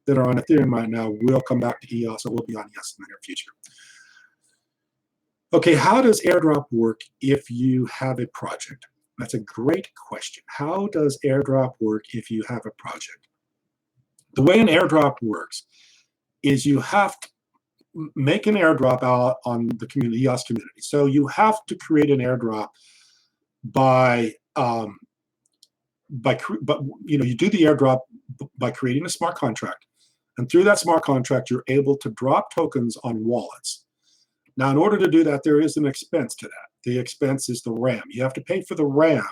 Speaker 1: that are on Ethereum right now will come back to EOS, or will be on EOS in the near future. Okay, how does airdrop work if you have a project? That's a great question. How does airdrop work if you have a project? The way an airdrop works is you have to make an airdrop out on the community, EOS community. So you have to create an airdrop by you do the airdrop by creating a smart contract, and through that smart contract, you're able to drop tokens on wallets. Now, in order to do that, there is an expense to that. The expense is the RAM. You have to pay for the RAM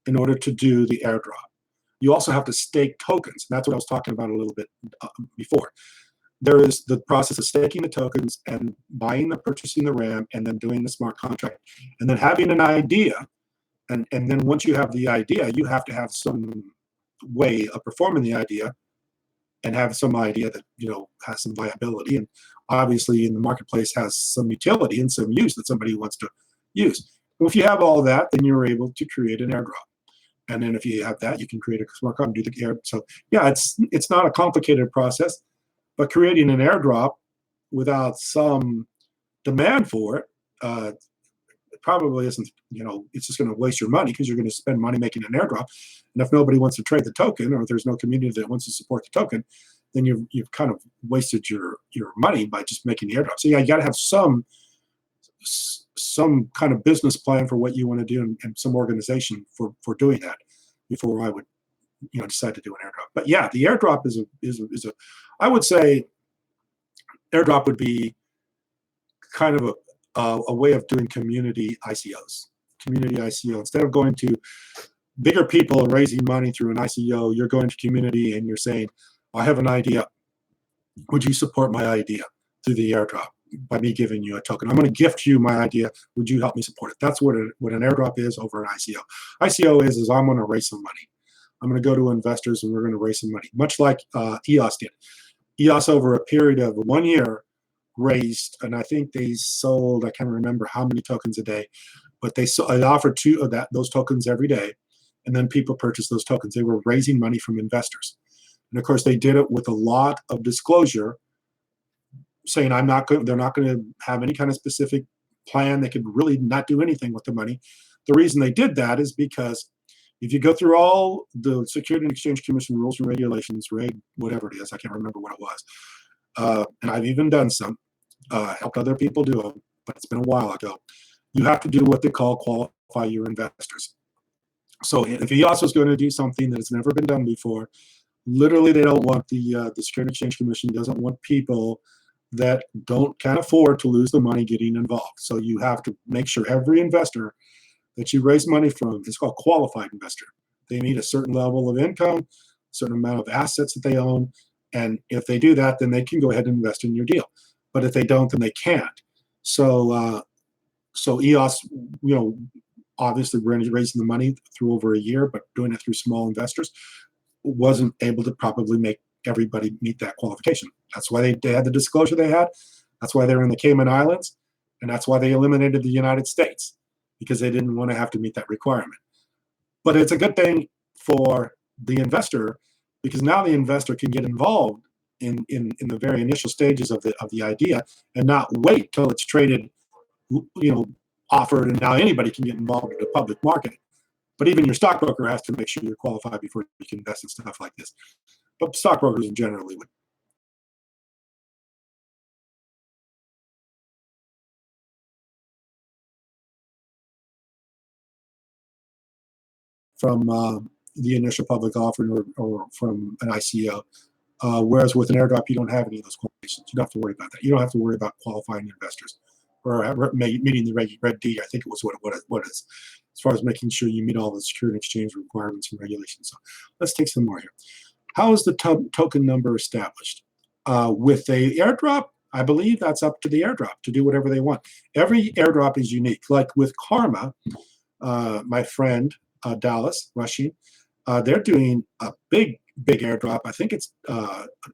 Speaker 1: in order to do the airdrop. You also have to stake tokens. And that's what I was talking about a little bit before. There is the process of staking the tokens and purchasing the RAM, and then doing the smart contract, and then having an idea. And then once you have the idea, you have to have some way of performing the idea and have some idea that has some viability, and obviously in the marketplace has some utility and some use that somebody wants to use. Well, if you have all that, then you're able to create an airdrop. And then if you have that, you can create a smart contract and do the air. So yeah, it's not a complicated process, but creating an airdrop without some demand for it, it probably isn't. It's just going to waste your money, because you're going to spend money making an airdrop, and if nobody wants to trade the token, or there's no community that wants to support the token, then you've kind of wasted your money by just making the airdrop. So yeah, you got to have some kind of business plan for what you want to do, and some organization for doing that before I would decide to do an airdrop. But yeah, the airdrop is a I would say airdrop would be kind of a way of doing community ICOs. Community ICO, instead of going to bigger people and raising money through an ICO, you're going to community and you're saying, I have an idea. Would you support my idea through the airdrop by me giving you a token? I'm going to gift you my idea. Would you help me support it? That's what an airdrop is over an ICO. ICO is I'm going to raise some money. I'm going to go to investors and we're going to raise some money, much like EOS did. EOS, over a period of 1 year, raised, and I think they sold, I can't remember how many tokens a day, but they offered two of those tokens every day, and then people purchased those tokens. They were raising money from investors. And of course, they did it with a lot of disclosure, saying they're not going to have any kind of specific plan. They could really not do anything with the money. The reason they did that is because if you go through all the Security and Exchange Commission rules and regulations, whatever it is, I can't remember what it was, and I've even done some, helped other people do them, but it's been a while ago. You have to do what they call qualify your investors. So if EOS is going to do something that's never been done before, literally they don't want the Security and Exchange Commission doesn't want people that can't afford to lose the money getting involved. So you have to make sure every investor that you raise money from is called qualified investor. They need a certain level of income, a certain amount of assets that they own, and if they do that, then they can go ahead and invest in your deal. But if they don't, then they can't. So EOS, obviously raising the money through over a year, but doing it through small investors, wasn't able to probably make everybody meet that qualification. That's why they had the disclosure they had. That's why they're in the Cayman Islands, and that's why they eliminated the United States, because they didn't want to have to meet that requirement. But it's a good thing for the investor, because now the investor can get involved in the very initial stages of the idea, and not wait till it's traded, offered, and now anybody can get involved in the public market. But even your stockbroker has to make sure you're qualified before you can invest in stuff like this. But stockbrokers generally would. From the initial public offering or from an ICO. Whereas with an airdrop, you don't have any of those qualifications. You don't have to worry about that. You don't have to worry about qualifying investors or meeting the Reg D. I think it was what is, as far as making sure you meet all the security and exchange requirements and regulations. So let's take some more here. How is the token number established? With a airdrop, I believe that's up to the airdrop to do whatever they want. Every airdrop is unique. Like with Karma, my friend Dallas Rushing, they're doing a big airdrop. I think it's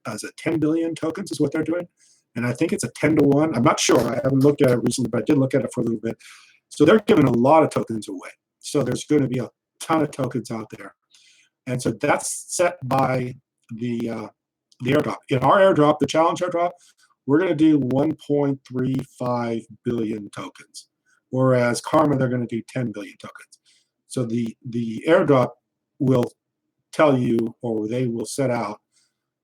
Speaker 1: as a 10 billion tokens is what they're doing, and I think it's a 10-to-1. I'm not sure. I haven't looked at it recently, but I did look at it for a little bit. So they're giving a lot of tokens away. So there's going to be a ton of tokens out there, and so that's set by the airdrop. In our airdrop, the challenge airdrop, we're going to do 1.35 billion tokens, whereas Karma, they're going to do 10 billion tokens. So the airdrop will tell you, or they will set out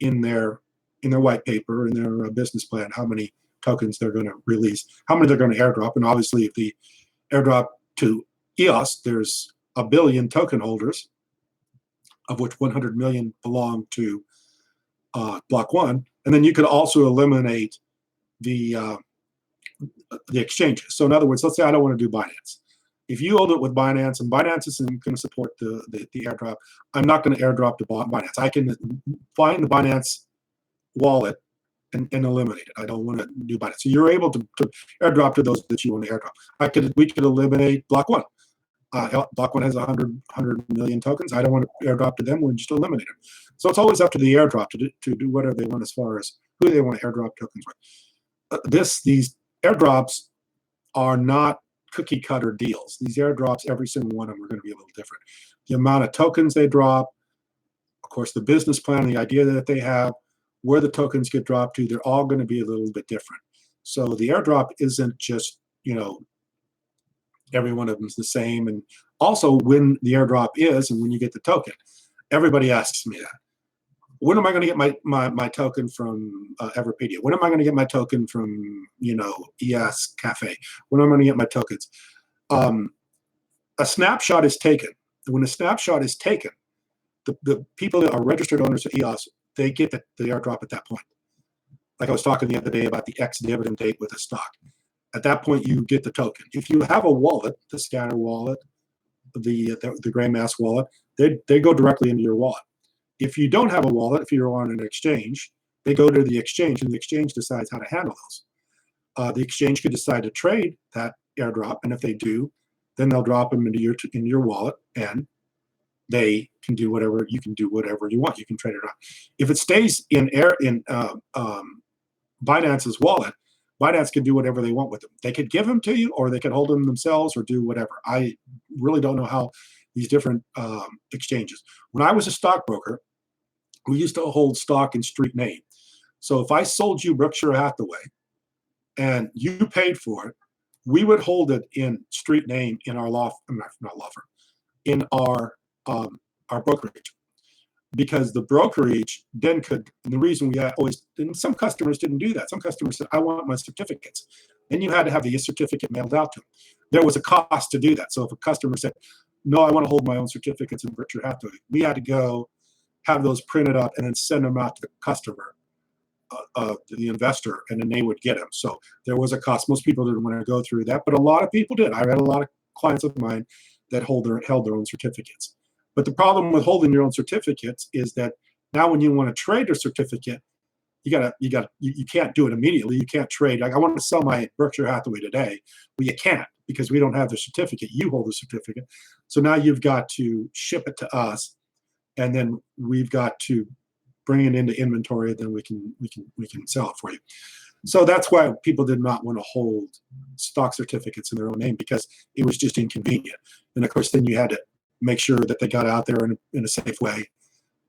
Speaker 1: in their white paper, in their business plan, how many tokens they're going to release, how many they're going to airdrop. And obviously, if the airdrop to EOS, there's a billion token holders, of which 100 million belong to Block 1. And then you could also eliminate the exchanges. So in other words, let's say I don't want to do Binance. If you hold it with Binance, and Binance isn't going to support the airdrop, I'm not going to airdrop to Binance. I can find the Binance wallet and eliminate it. I don't want to do Binance. So you're able to airdrop to those that you want to airdrop. We could eliminate Block 1. Block one has 100 million tokens. I don't want to airdrop to them. We'll just eliminate them. So it's always up to the airdrop to do whatever they want as far as who they want to airdrop tokens with. These airdrops are not cookie cutter deals. These airdrops, every single one of them are going to be a little different. The amount of tokens they drop, of course, the business plan, the idea that they have, where the tokens get dropped to, they're all going to be a little bit different. So the airdrop isn't just, every one of them is the same. And also when the airdrop is and when you get the token, everybody asks me that. When am I going to get my token from Everpedia? When am I going to get my token from, EOS Cafe? When am I going to get my tokens? A snapshot is taken. When a snapshot is taken, the people that are registered owners of EOS, they get the airdrop at that point. Like I was talking the other day about the ex-dividend date with a stock. At that point, you get the token. If you have a wallet, the scatter wallet, the gray mass wallet, they go directly into your wallet. If you don't have a wallet, if you're on an exchange, they go to the exchange, and the exchange decides how to handle those. The exchange could decide to trade that airdrop, and if they do, then they'll drop them into your wallet, and they can do whatever you want. You can trade it out. If it stays in Binance's wallet, Binance can do whatever they want with them. They could give them to you, or they could hold them themselves, or do whatever. I really don't know how these different exchanges. When I was a stockbroker, we used to hold stock in street name. So if I sold you Berkshire Hathaway and you paid for it, we would hold it in street name in our in our brokerage. Because the brokerage then could, and the reason we always, and some customers didn't do that. Some customers said, I want my certificates. Then you had to have the certificate mailed out to them. There was a cost to do that. So if a customer said, no, I want to hold my own certificates in Berkshire Hathaway, we had to go have those printed up and then send them out to the customer, the investor, and then they would get them. So there was a cost. Most people didn't want to go through that, but a lot of people did. I had a lot of clients of mine that held their own certificates. But the problem with holding your own certificates is that now when you want to trade a certificate, you can't do it immediately. You can't trade. Like, I want to sell my Berkshire Hathaway today. Well, you can't, because we don't have the certificate. You hold the certificate. So now you've got to ship it to us, and then we've got to bring it into inventory, then we can sell it for you. So that's why people did not want to hold stock certificates in their own name, because it was just inconvenient. And of course, then you had to make sure that they got out there in a safe way,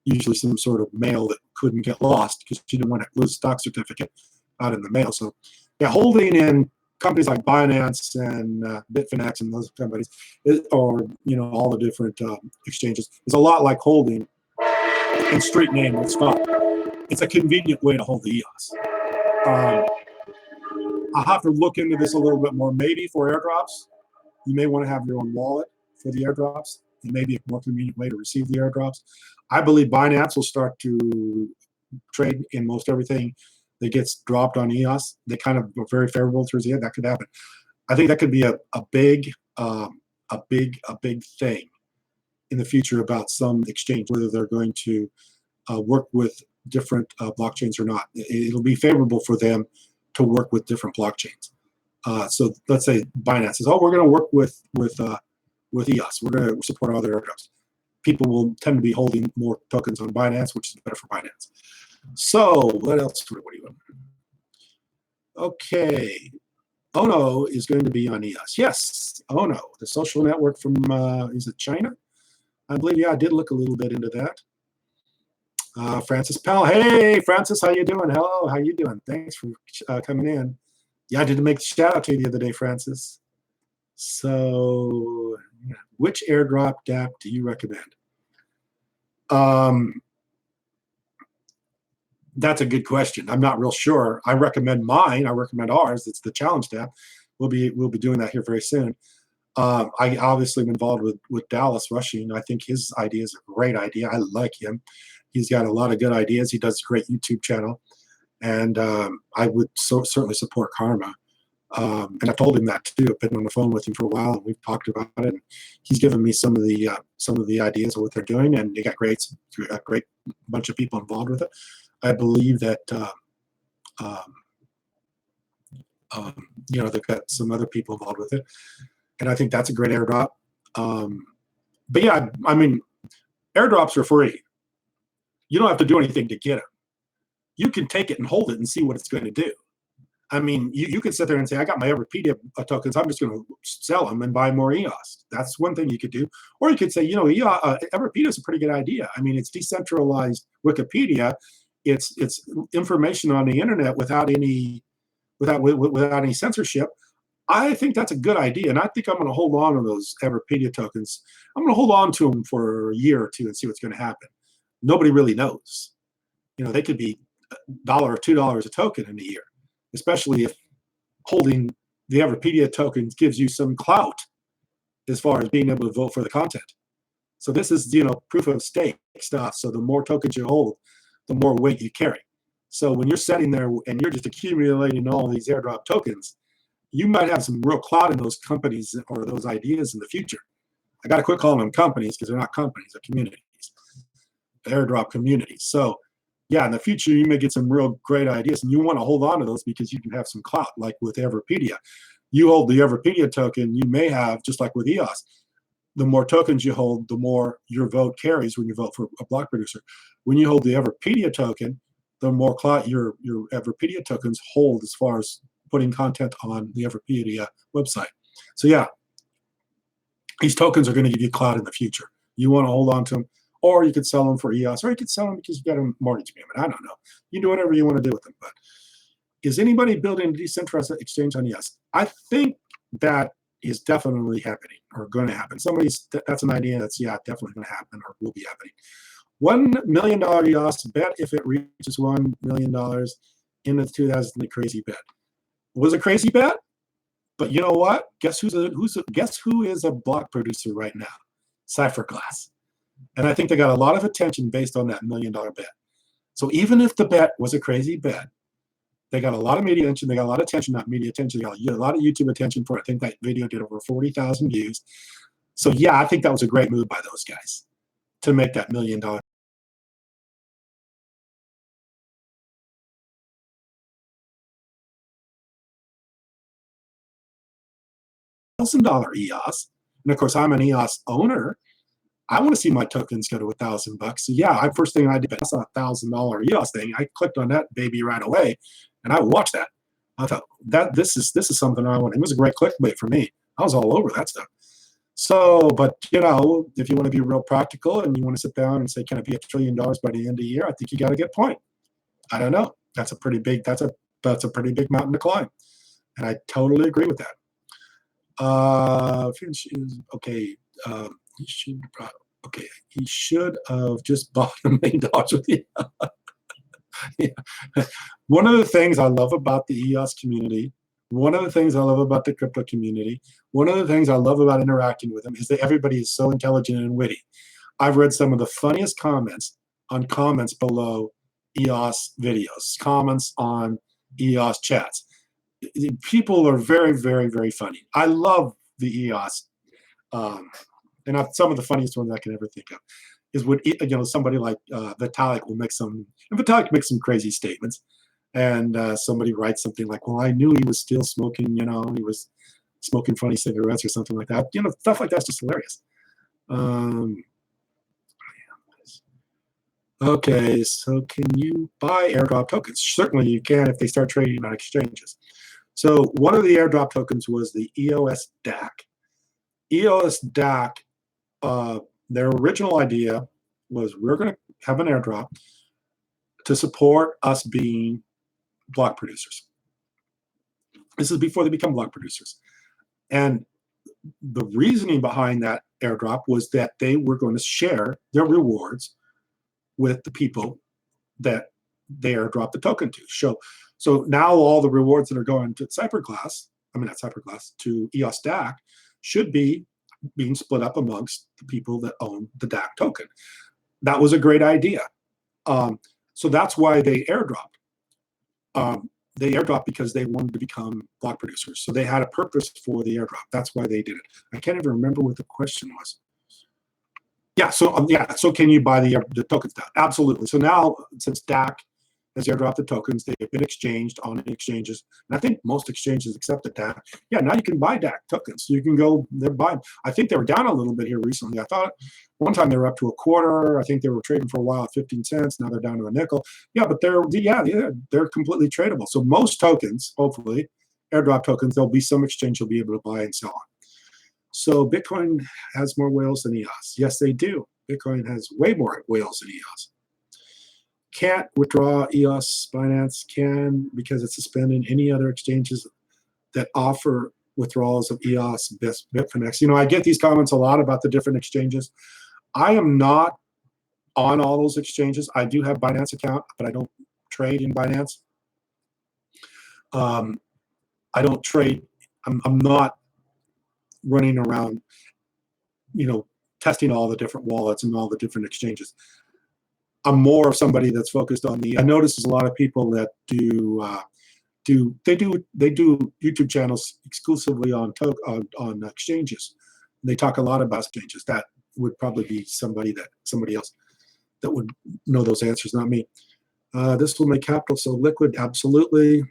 Speaker 1: usually some sort of mail that couldn't get lost, because you didn't want to lose a stock certificate out in the mail. So yeah, holding in companies like Binance and Bitfinex and those companies, or all the different exchanges, is a lot like holding in street name with stock. It's a convenient way to hold the EOS. I'll have to look into this a little bit more. Maybe for airdrops, you may want to have your own wallet for the airdrops. It may be a more convenient way to receive the airdrops. I believe Binance will start to trade in most everything that gets dropped on EOS. They kind of are very favorable towards the end. That could happen. I think that could be a big thing in the future about some exchange, whether they're going to work with different blockchains or not. It'll be favorable for them to work with different blockchains. So let's say Binance says, "Oh, we're going to work with EOS. We're going to support other airdrops." People will tend to be holding more tokens on Binance, which is better for Binance. So what else? What do you want? Okay. Ono is going to be on EOS. Yes, Ono, the social network from, is it China? I believe, yeah, I did look a little bit into that. Francis Powell. Hey, Francis, how you doing? Hello, how you doing? Thanks for coming in. Yeah, I did make the shout out to you the other day, Francis. So, which airdrop dApp do you recommend? That's a good question. I'm not real sure. I recommend mine. I recommend ours. It's the challenge dApp. We'll be doing that here very soon. I obviously am involved with Dallas Rushing. I think his idea is a great idea. I like him. He's got a lot of good ideas. He does a great YouTube channel, and I would certainly support Karma. And I've told him that too. I've been on the phone with him for a while, and we've talked about it. And he's given me some of the ideas of what they're doing, and they got a great bunch of people involved with it. I believe that they've got some other people involved with it, and I think that's a great airdrop. But yeah, I mean, airdrops are free. You don't have to do anything to get them. You can take it and hold it and see what it's going to do. I mean, you could sit there and say, I got my Everpedia tokens. I'm just going to sell them and buy more EOS. That's one thing you could do. Or you could say, Everpedia is a pretty good idea. I mean, it's decentralized Wikipedia. It's information on the internet without any censorship. I think that's a good idea, and I think I'm going to hold on to those Everpedia tokens. I'm going to hold on to them for a year or two and see what's going to happen. Nobody really knows. They could be $1 or $2 a token in a year, especially if holding the Everpedia tokens gives you some clout as far as being able to vote for the content. So this is, proof of stake stuff. So the more tokens you hold, the more weight you carry. So when you're sitting there and you're just accumulating all these airdrop tokens, you might have some real clout in those companies or those ideas in the future. I got to quit calling them companies because they're not companies, they're communities, airdrop communities. So yeah, in the future, you may get some real great ideas, and you want to hold on to those because you can have some clout, like with Everpedia. You hold the Everpedia token, you may have, just like with EOS, the more tokens you hold, the more your vote carries when you vote for a block producer. When you hold the Everpedia token, the more clout your Everpedia tokens hold as far as putting content on the Everpedia website. So yeah, these tokens are going to give you clout in the future. You want to hold on to them, or you could sell them for EOS, or you could sell them because you got a mortgage payment. I don't know. You do whatever you want to do with them. But is anybody building a decentralized exchange on EOS? I think that is definitely happening or going to happen. That's an idea that's definitely going to happen or will be happening. $1 million EOS bet if it reaches $1 million in the 2000 crazy bet. It was a crazy bet, but you know what? Guess who is a block producer right now? Cypherglass. And I think they got a lot of attention based on that $1 million bet. So even if the bet was a crazy bet, they got a lot of media attention. They got a lot of attention, not media attention. They got a lot of YouTube attention for it. I think that video did over 40,000 views. So yeah, I think that was a great move by those guys to make that $1 million. $1,000 EOS. And of course, I'm an EOS owner. I want to see my tokens go to $1,000. So yeah, first thing I did, I saw $1,000 EOS thing. I clicked on that baby right away, and I watched that. I thought this is something I want. It was a great clickbait for me. I was all over that stuff. So, but if you want to be real practical and you want to sit down and say, can it be $1 trillion by the end of the year? I think you got to get a point. I don't know. That's a pretty big mountain to climb, and I totally agree with that. Okay. He should have just bought $1 million with you. Yeah. One of the things I love about the EOS community, one of the things I love about the crypto community, one of the things I love about interacting with them is that everybody is so intelligent and witty. I've read some of the funniest comments below EOS videos, comments on EOS chats. People are very, very, very funny. I love the EOS. And some of the funniest ones I can ever think of is when somebody like Vitalik will make some crazy statements, and somebody writes something like, "Well, I knew he was still smoking. He was smoking funny cigarettes or something like that." Stuff like that's just hilarious. Okay, so can you buy airdrop tokens? Certainly, you can if they start trading on exchanges. So one of the airdrop tokens was the EOS DAC. EOS DAC. Their original idea was we're going to have an airdrop to support us being block producers. This is before they become block producers. And the reasoning behind that airdrop was that they were going to share their rewards with the people that they airdrop the token to. So now all the rewards that are going to to EOS DAC should be being split up amongst the people that own the DAC token. That was a great idea. So that's why they airdropped. They airdropped because they wanted to become block producers. So they had a purpose for the airdrop. That's why they did it. I can't even remember what the question was. Yeah. So can you buy the tokens now? Absolutely. So now, since DAC has airdropped the tokens. They have been exchanged on exchanges. And I think most exchanges accepted DAC. Yeah, now you can buy DAC tokens. You can go there buy. I think they were down a little bit here recently. I thought one time they were up to a quarter. I think they were trading for a while at 15 cents. Now they're down to a nickel. Yeah, but they're completely tradable. So most tokens, hopefully, airdrop tokens, there'll be some exchange you'll be able to buy and sell on. So Bitcoin has more whales than EOS. Yes, they do. Bitcoin has way more whales than EOS. Can't withdraw EOS Binance, can because it's suspended. Any other exchanges that offer withdrawals of EOS, Bitfinex. I get these comments a lot about the different exchanges. I am not on all those exchanges. I do have Binance account, but I don't trade in Binance. I don't trade. I'm not running around, testing all the different wallets and all the different exchanges. I'm more of somebody that's focused on I notice there's a lot of people that do YouTube channels exclusively on exchanges. They talk a lot about exchanges. That would probably be somebody else that would know those answers, not me. This will make capital so liquid. Absolutely.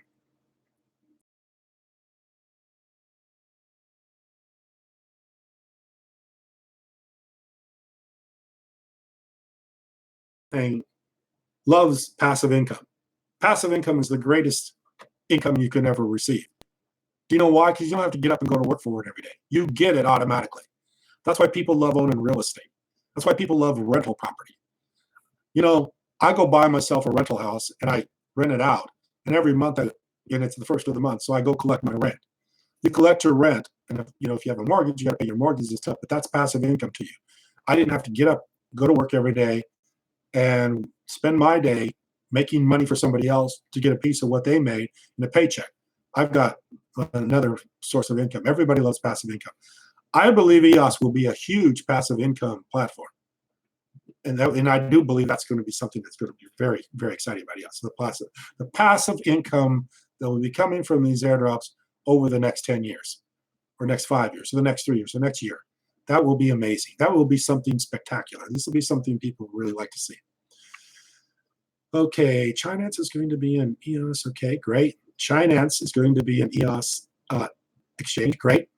Speaker 1: And loves passive income. Passive income is the greatest income you can ever receive. Do you know why? Because you don't have to get up and go to work for it every day. You get it automatically. That's why people love owning real estate. That's why people love rental property. I go buy myself a rental house and I rent it out. And every month, and it's the first of the month, so I go collect my rent. You collect your rent, and if you have a mortgage, you got to pay your mortgage and stuff. But that's passive income to you. I didn't have to get up, go to work every day, and spend my day making money for somebody else to get a piece of what they made in a paycheck. I've got another source of income. Everybody loves passive income. I believe EOS will be a huge passive income platform. And I do believe that's going to be something that's going to be very, very exciting about EOS. The passive income that will be coming from these airdrops over the next 10 years, or next 5 years, or the next 3 years, or next year. That will be amazing. That will be something spectacular. This will be something people really like to see. Okay, Chinance is going to be an EOS. Okay, great. Chinance is going to be an EOS exchange. Great.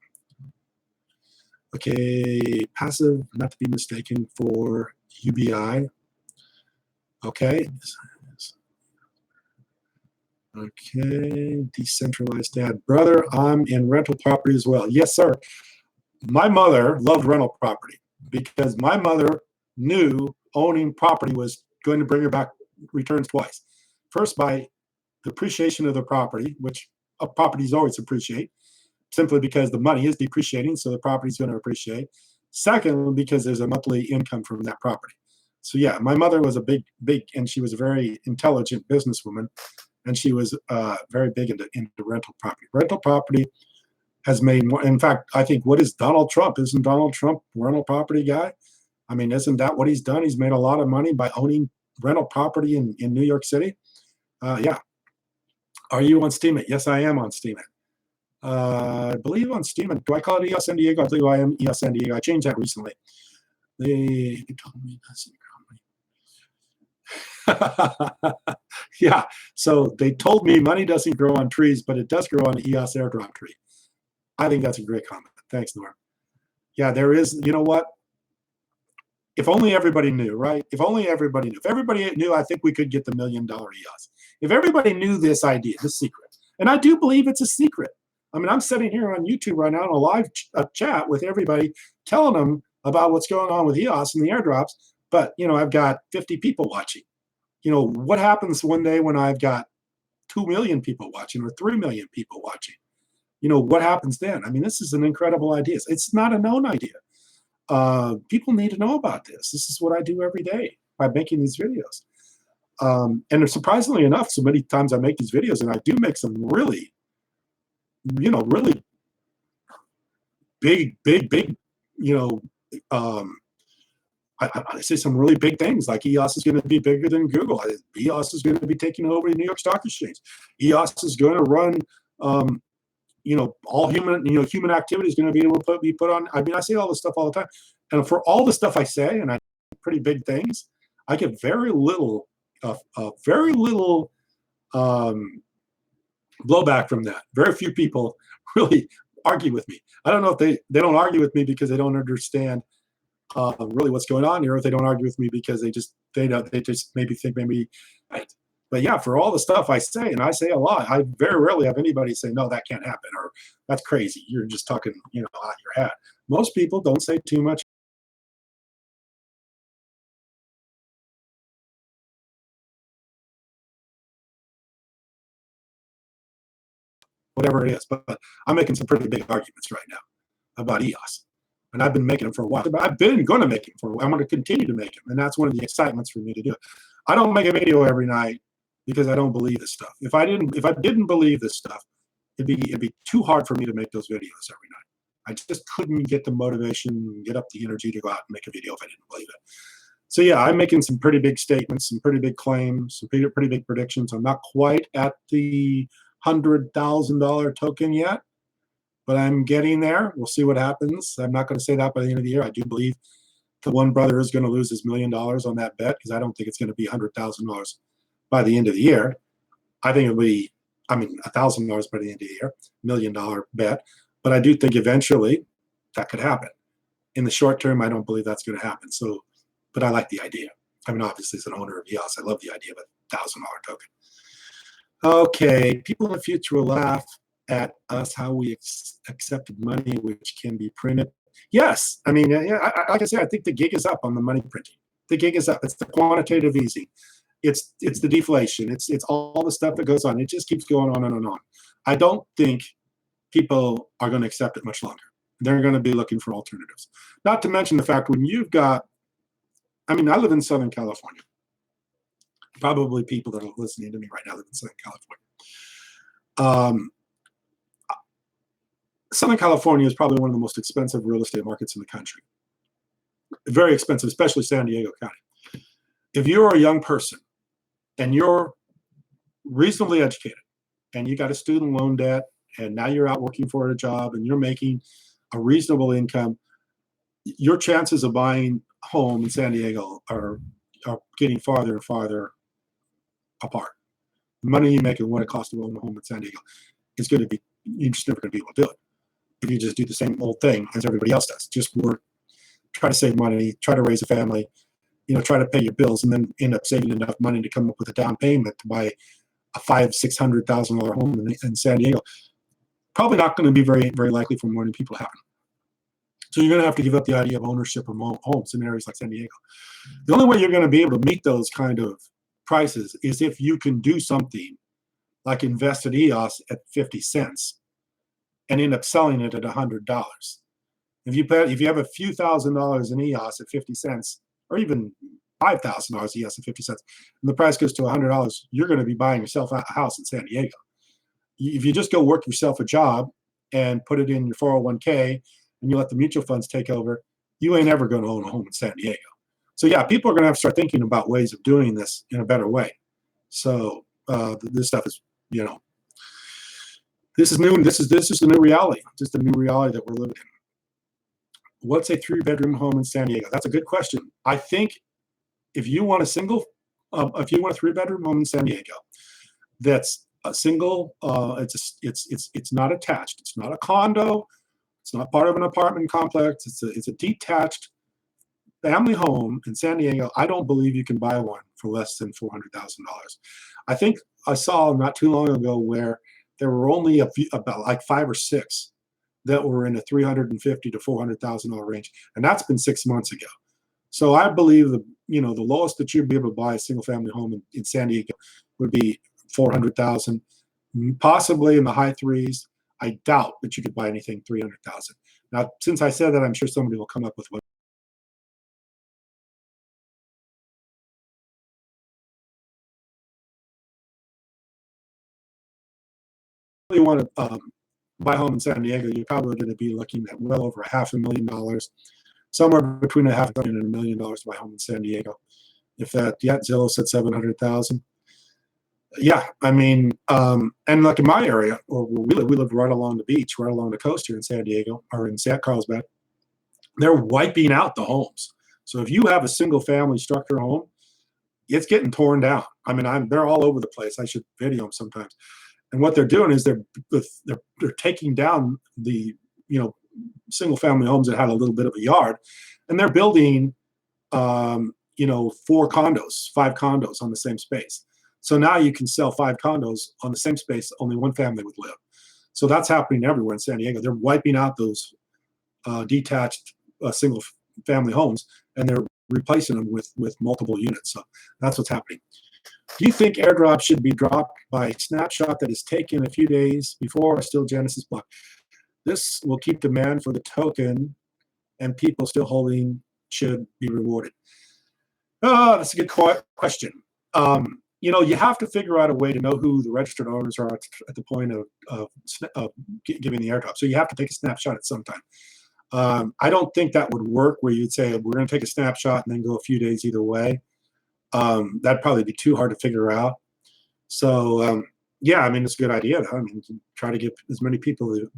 Speaker 1: Okay, passive, not to be mistaken for UBI. Okay. Okay, decentralized dad. Brother, I'm in rental property as well. Yes, sir. My mother loved rental property because my mother knew owning property was going to bring her back returns twice. First, by the appreciation of the property, which properties always appreciate, simply because the money is depreciating, so the property is going to appreciate. Second, because there's a monthly income from that property. So yeah, my mother was a big, and she was a very intelligent businesswoman, and she was very big into rental property. Rental property has made more. In fact, I think what is Donald Trump? Isn't Donald Trump a rental property guy? I mean, isn't that what he's done? He's made a lot of money by owning rental property in New York City. Yeah. Are you on Steemit? Yes, I am on Steemit. I believe on Steemit. Do I call it EOS San Diego? I believe I am EOS San Diego. I changed that recently. They told me that's yeah. So they told me money doesn't grow on trees, but it does grow on the EOS airdrop tree. I think that's a great comment. Thanks, Norm. Yeah, there is. You know what? If only everybody knew, right? If only everybody knew. If everybody knew, I think we could get the $1 million EOS. If everybody knew this idea, this secret, and I do believe it's a secret. I mean, I'm sitting here on YouTube right now in a live chat with everybody, telling them about what's going on with EOS and the airdrops. But I've got 50 people watching. What happens one day when I've got 2 million people watching or 3 million people watching? What happens then? I mean, this is an incredible idea. It's not a known idea. People need to know about this. This is what I do every day by making these videos. And surprisingly enough, so many times I make these videos and I do make some really, really big, I say some really big things like EOS is going to be bigger than Google. EOS is going to be taking over the New York Stock Exchange. EOS is going to run, all human activity is going to be able to be put on. I mean, I say all this stuff all the time. And for all the stuff I say, and I pretty big things, I get very little very little blowback from that. Very few people really argue with me. I don't know if they don't argue with me because they don't understand really what's going on here, or if they don't argue with me because they just maybe think maybe right. But yeah, for all the stuff I say, and I say a lot, I very rarely have anybody say, no, that can't happen, or that's crazy. You're just talking, out your head. Most people don't say too much. Whatever it is, but I'm making some pretty big arguments right now about EOS. And I've been making them for a while. But I've been going to make them for a while. I'm going to continue to make them. And that's one of the excitements for me to do it. I don't make a video every night because I don't believe this stuff. If I didn't believe this stuff, it'd be too hard for me to make those videos every night. I just couldn't get the motivation, get up the energy to go out and make a video if I didn't believe it. So yeah, I'm making some pretty big statements, some pretty big claims, some pretty big predictions. I'm not quite at the $100,000 token yet, but I'm getting there. We'll see what happens. I'm not going to say that by the end of the year. I do believe the one brother is going to lose his $1 million on that bet, because I don't think it's going to be $100,000 by the end of the year. I think it'll be, $1,000 by the end of the year, $1 million bet. But I do think eventually that could happen. In the short term, I don't believe that's going to happen. So, but I like the idea. Obviously, as an owner of EOS, I love the idea of a $1,000 token. Okay, people in the future will laugh at us how we accepted money which can be printed. Yes, like I said, I think the gig is up on the money printing. The gig is up. It's the quantitative easing. It's the deflation. It's all the stuff that goes on. It just keeps going on and on and on. I don't think people are going to accept it much longer. They're going to be looking for alternatives. Not to mention the fact when you've got, I live in Southern California. Probably people that are listening to me right now live in Southern California. Southern California is probably one of the most expensive real estate markets in the country. Very expensive, especially San Diego County. If you're a young person and you're reasonably educated and you got a student loan debt and now you're out working for a job and you're making a reasonable income, your chances of buying a home in San Diego are getting farther and farther apart. The money you make and what it costs to own a home in San Diego is going to be, you're just never going to be able to do it if you just do the same old thing as everybody else does. Just work, try to save money, try to raise a family, try to pay your bills, and then end up saving enough money to come up with a down payment to buy a $500,000-$600,000 home in San Diego. Probably not going to be very, very likely for many people to happen. So you're going to have to give up the idea of ownership of homes in areas like San Diego. The only way you're going to be able to meet those kind of prices is if you can do something like invest in EOS at 50 cents and end up selling it at $100. If you have a few $1,000s in EOS at 50 cents, or even $5,000 EOS at 50 cents, and the price goes to $100, you're going to be buying yourself a house in San Diego. If you just go work yourself a job and put it in your 401k and you let the mutual funds take over, you ain't ever going to own a home in San Diego. So yeah, people are going to have to start thinking about ways of doing this in a better way. So this stuff is, this is new. This is the new reality. Just the new reality that we're living in. What's a 3-bedroom home in San Diego? That's a good question. I think if you want a 3-bedroom home in San Diego, that's a single. It's not attached. It's not a condo. It's not part of an apartment complex. It's a detached family home in San Diego. I don't believe you can buy one for less than $400,000. I think I saw not too long ago where there were only about like 5 or 6 that were in a $350,000 to $400,000 range, and that's been 6 months ago. So I believe the lowest that you'd be able to buy a single family home in San Diego would be $400,000, possibly in the high threes. I doubt that you could buy anything $300,000. Now, since I said that, I'm sure somebody will come up with what. You want to buy a home in San Diego, you're probably going to be looking at well over $500,000, somewhere between $500,000 and $1 million to buy a home in San Diego. If that, Zillow said 700,000. Yeah, and like in my area, or where we live right along the beach, right along the coast here in San Diego, or in San Carlsbad, they're wiping out the homes. So if you have a single family structure home, it's getting torn down. I mean, they're all over the place. I should video them sometimes. And what they're doing is they're taking down the, single family homes that had a little bit of a yard, and they're building 4 condos, 5 condos on the same space. So now you can sell 5 condos on the same space only one family would live. So that's happening everywhere in San Diego. They're wiping out those detached single family homes, and they're replacing them with multiple units. So that's what's happening. Do you think airdrop should be dropped by snapshot that is taken a few days before or still Genesis block? This will keep demand for the token, and people still holding should be rewarded. Oh, that's a good question. You have to figure out a way to know who the registered owners are at the point of giving the airdrop. So you have to take a snapshot at some time. I don't think that would work where you'd say, we're going to take a snapshot and then go a few days either way. That'd probably be too hard to figure out. So, yeah, I mean, it's a good idea. I mean, try to get as many people that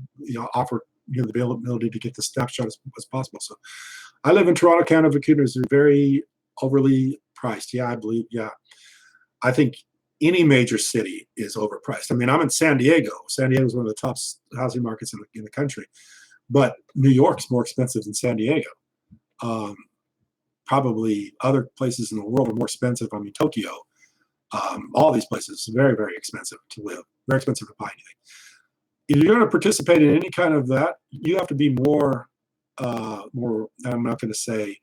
Speaker 1: offer the availability to get the snapshot as possible. So I live in Toronto, Canada. Computers are very overly priced. Yeah, I believe. Yeah. I think any major city is overpriced. I mean, I'm in San Diego. San Diego is one of the top housing markets in the country, but New York's more expensive than San Diego. Probably other places in the world are more expensive. I mean, Tokyo, all these places, very, very expensive to live, very expensive to buy anything. If you're going to participate in any kind of that, you have to be more, I'm not going to say,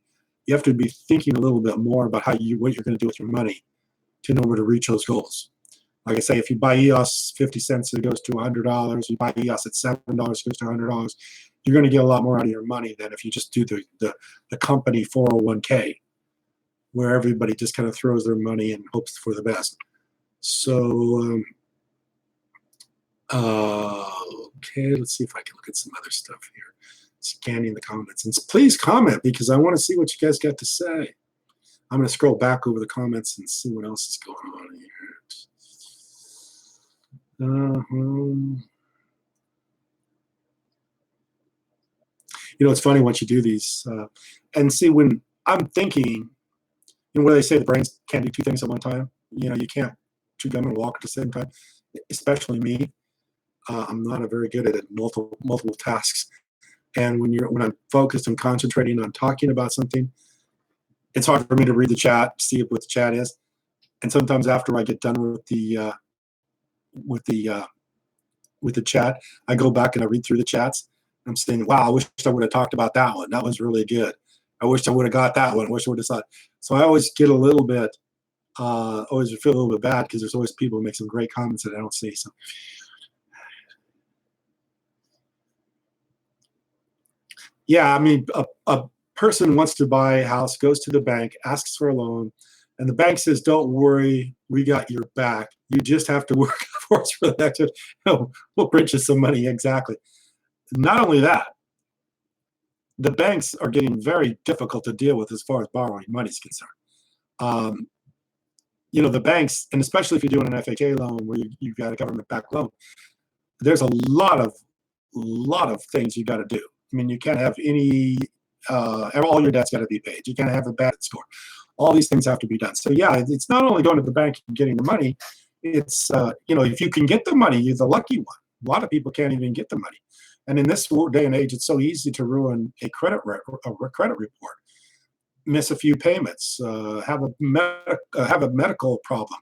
Speaker 1: you have to be thinking a little bit more about what you're going to do with your money to know where to reach those goals. Like I say, if you buy EOS 50 cents, it goes to $100. You buy EOS at $7, it goes to $100. You're going to get a lot more out of your money than if you just do the company 401k, where everybody just kind of throws their money and hopes for the best. So, okay, let's see if I can look at some other stuff here. Scanning the comments. And please comment, because I want to see what you guys got to say. I'm going to scroll back over the comments and see what else is going on here. It's funny once you do these and see, when I'm thinking, where they say the brains can't do 2 things at one time. You can't chew gum and walk at the same time, especially me. I'm not very good at it, multiple tasks. And when I'm focused and concentrating on talking about something, it's hard for me to read the chat, see what the chat is. And sometimes after I get done with the chat, I go back and I read through the chats. I'm saying, wow, I wish I would have talked about that one. That was really good. I wish I would have got that one. I wish I would have thought. So I always get a little bit, always feel a little bit bad, because there's always people who make some great comments that I don't see. So, yeah, I mean, a person wants to buy a house, goes to the bank, asks for a loan, and the bank says, don't worry, we got your back. You just have to work for us for the next, we'll print you some money. Exactly. Not only that, the banks are getting very difficult to deal with as far as borrowing money is concerned. The banks, and especially if you're doing an FHA loan where you've got a government-backed loan, there's a lot of things you got to do. I mean, you can't have all your debt's got to be paid. You can't have a bad score. All these things have to be done. So yeah, it's not only going to the bank and getting the money. It's if you can get the money, you're the lucky one. A lot of people can't even get the money. And in this day and age, it's so easy to ruin a credit report, miss a few payments, have a medical problem,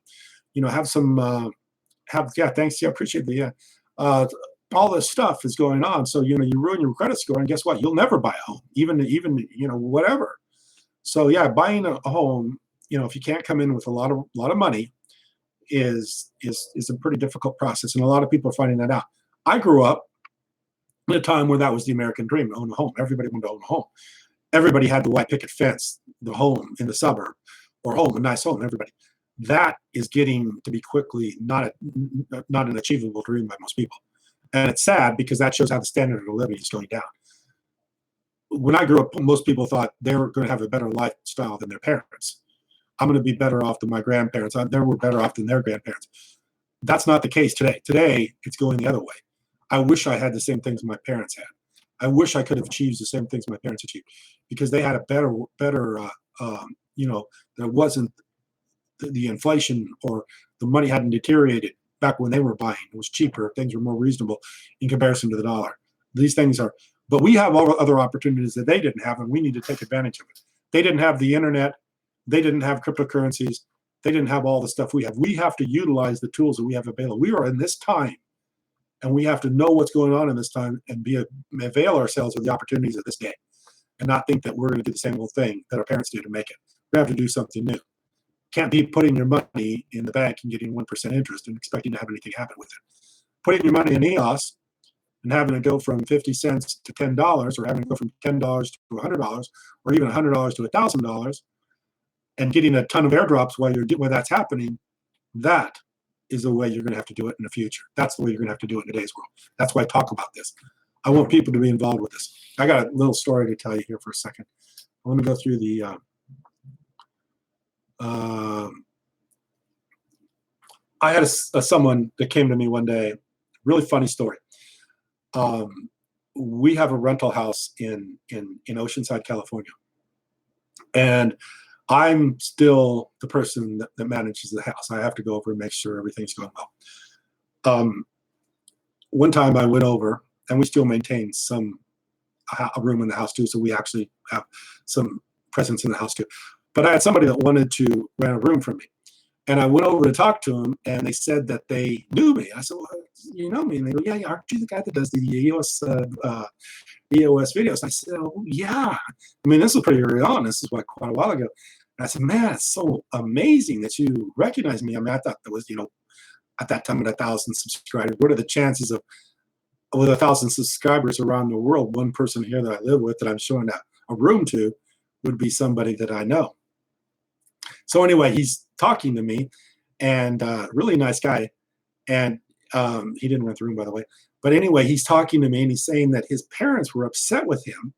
Speaker 1: have some thanks, yeah, appreciate the all this stuff is going on. So you ruin your credit score, and guess what? You'll never buy a home, even whatever. So yeah, buying a home, if you can't come in with a lot of money, is a pretty difficult process, and a lot of people are finding that out. I grew up in a time where that was the American dream, to own a home. Everybody wanted to own a home. Everybody had the white picket fence, the home in the suburb, or a nice home. Everybody. That is getting to be quickly not an achievable dream by most people. And it's sad, because that shows how the standard of living is going down. When I grew up, most people thought they were going to have a better lifestyle than their parents. I'm going to be better off than my grandparents. They were better off than their grandparents. That's not the case today. Today, it's going the other way. I wish I had the same things my parents had. I wish I could have achieved the same things my parents achieved, because they had a better, there wasn't the inflation or the money hadn't deteriorated back when they were buying. It was cheaper. Things were more reasonable in comparison to the dollar. These things are, but we have all other opportunities that they didn't have, and we need to take advantage of it. They didn't have the internet. They didn't have cryptocurrencies. They didn't have all the stuff we have. We have to utilize the tools that we have available. We are in this time, and we have to know what's going on in this time and avail ourselves of the opportunities of this day, and not think that we're going to do the same old thing that our parents did to make it. We have to do something new. Can't be putting your money in the bank and getting 1% interest and expecting to have anything happen with it. Putting your money in EOS and having it go from 50 cents to $10, or having it go from $10 to $100, or even $100 to $1,000, and getting a ton of airdrops while that's happening, that is the way you're going to have to do it in the future. That's the way you're going to have to do it in today's world. That's why I talk about this. I want people to be involved with this. I got a little story to tell you here for a second. Let me go through the I had someone that came to me one day, really funny story. We have a rental house in Oceanside, California, and I'm still the person that manages the house. I have to go over and make sure everything's going well. One time I went over, and we still maintain a room in the house too, so we actually have some presence in the house too. But I had somebody that wanted to rent a room from me. And I went over to talk to them, and they said that they knew me. I said, well, you know me? And they go, yeah, aren't you the guy that does the EOS videos? I said, oh, yeah. I mean, this was pretty early on. This is quite a while ago. And I said, man, it's so amazing that you recognize me. I mean, I thought there was, at that time, at 1,000 subscribers, what are the chances of, with 1,000 subscribers around the world, one person here that I live with that I'm showing a room to would be somebody that I know. So anyway, he's talking to me, and really nice guy, and he didn't rent the room, by the way. But anyway, he's talking to me, and he's saying that his parents were upset with him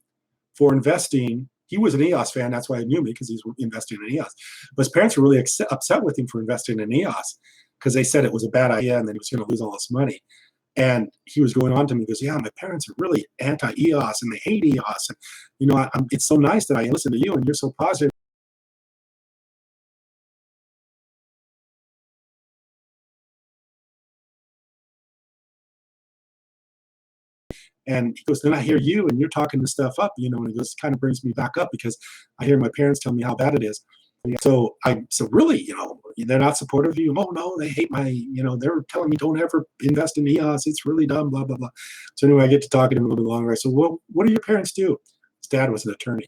Speaker 1: for investing. He was an EOS fan. That's why he knew me, because he's investing in EOS. But his parents were really upset with him for investing in EOS, because they said it was a bad idea and that he was going to lose all this money. And he was going on to me, he goes, yeah, my parents are really anti-EOS, and they hate EOS. And, it's so nice that I listen to you, and you're so positive. And he goes, then I hear you, and you're talking this stuff up, and he goes, it kind of brings me back up, because I hear my parents tell me how bad it is. So really, they're not supportive of you. Oh no, they hate they're telling me don't ever invest in EOS. It's really dumb, blah, blah, blah. So anyway, I get to talking to him a little bit longer. I said, well, what do your parents do? His dad was an attorney.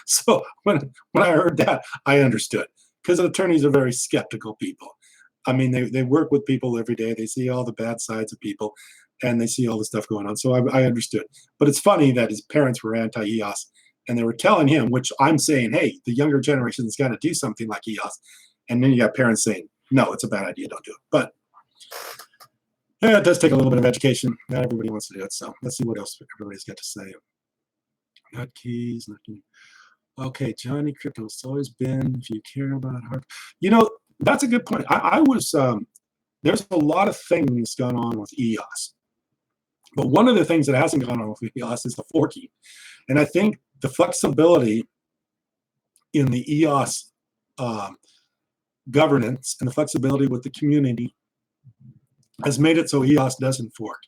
Speaker 1: So when I heard that, I understood, because attorneys are very skeptical people. I mean, they work with people every day. They see all the bad sides of people, and they see all the stuff going on. So I understood. But it's funny that his parents were anti-EOS, and they were telling him, which I'm saying, hey, the younger generation's got to do something like EOS. And then you got parents saying, no, it's a bad idea, don't do it. But yeah, it does take a little bit of education. Not everybody wants to do it. So let's see what else everybody's got to say. Not keys, nothing. Okay, Johnny Crypto, it's always been, if you care about hard. That's a good point. I was, there's a lot of things going on with EOS. But one of the things that hasn't gone on with EOS is the forking. And I think the flexibility in the EOS governance and the flexibility with the community has made it so EOS doesn't fork.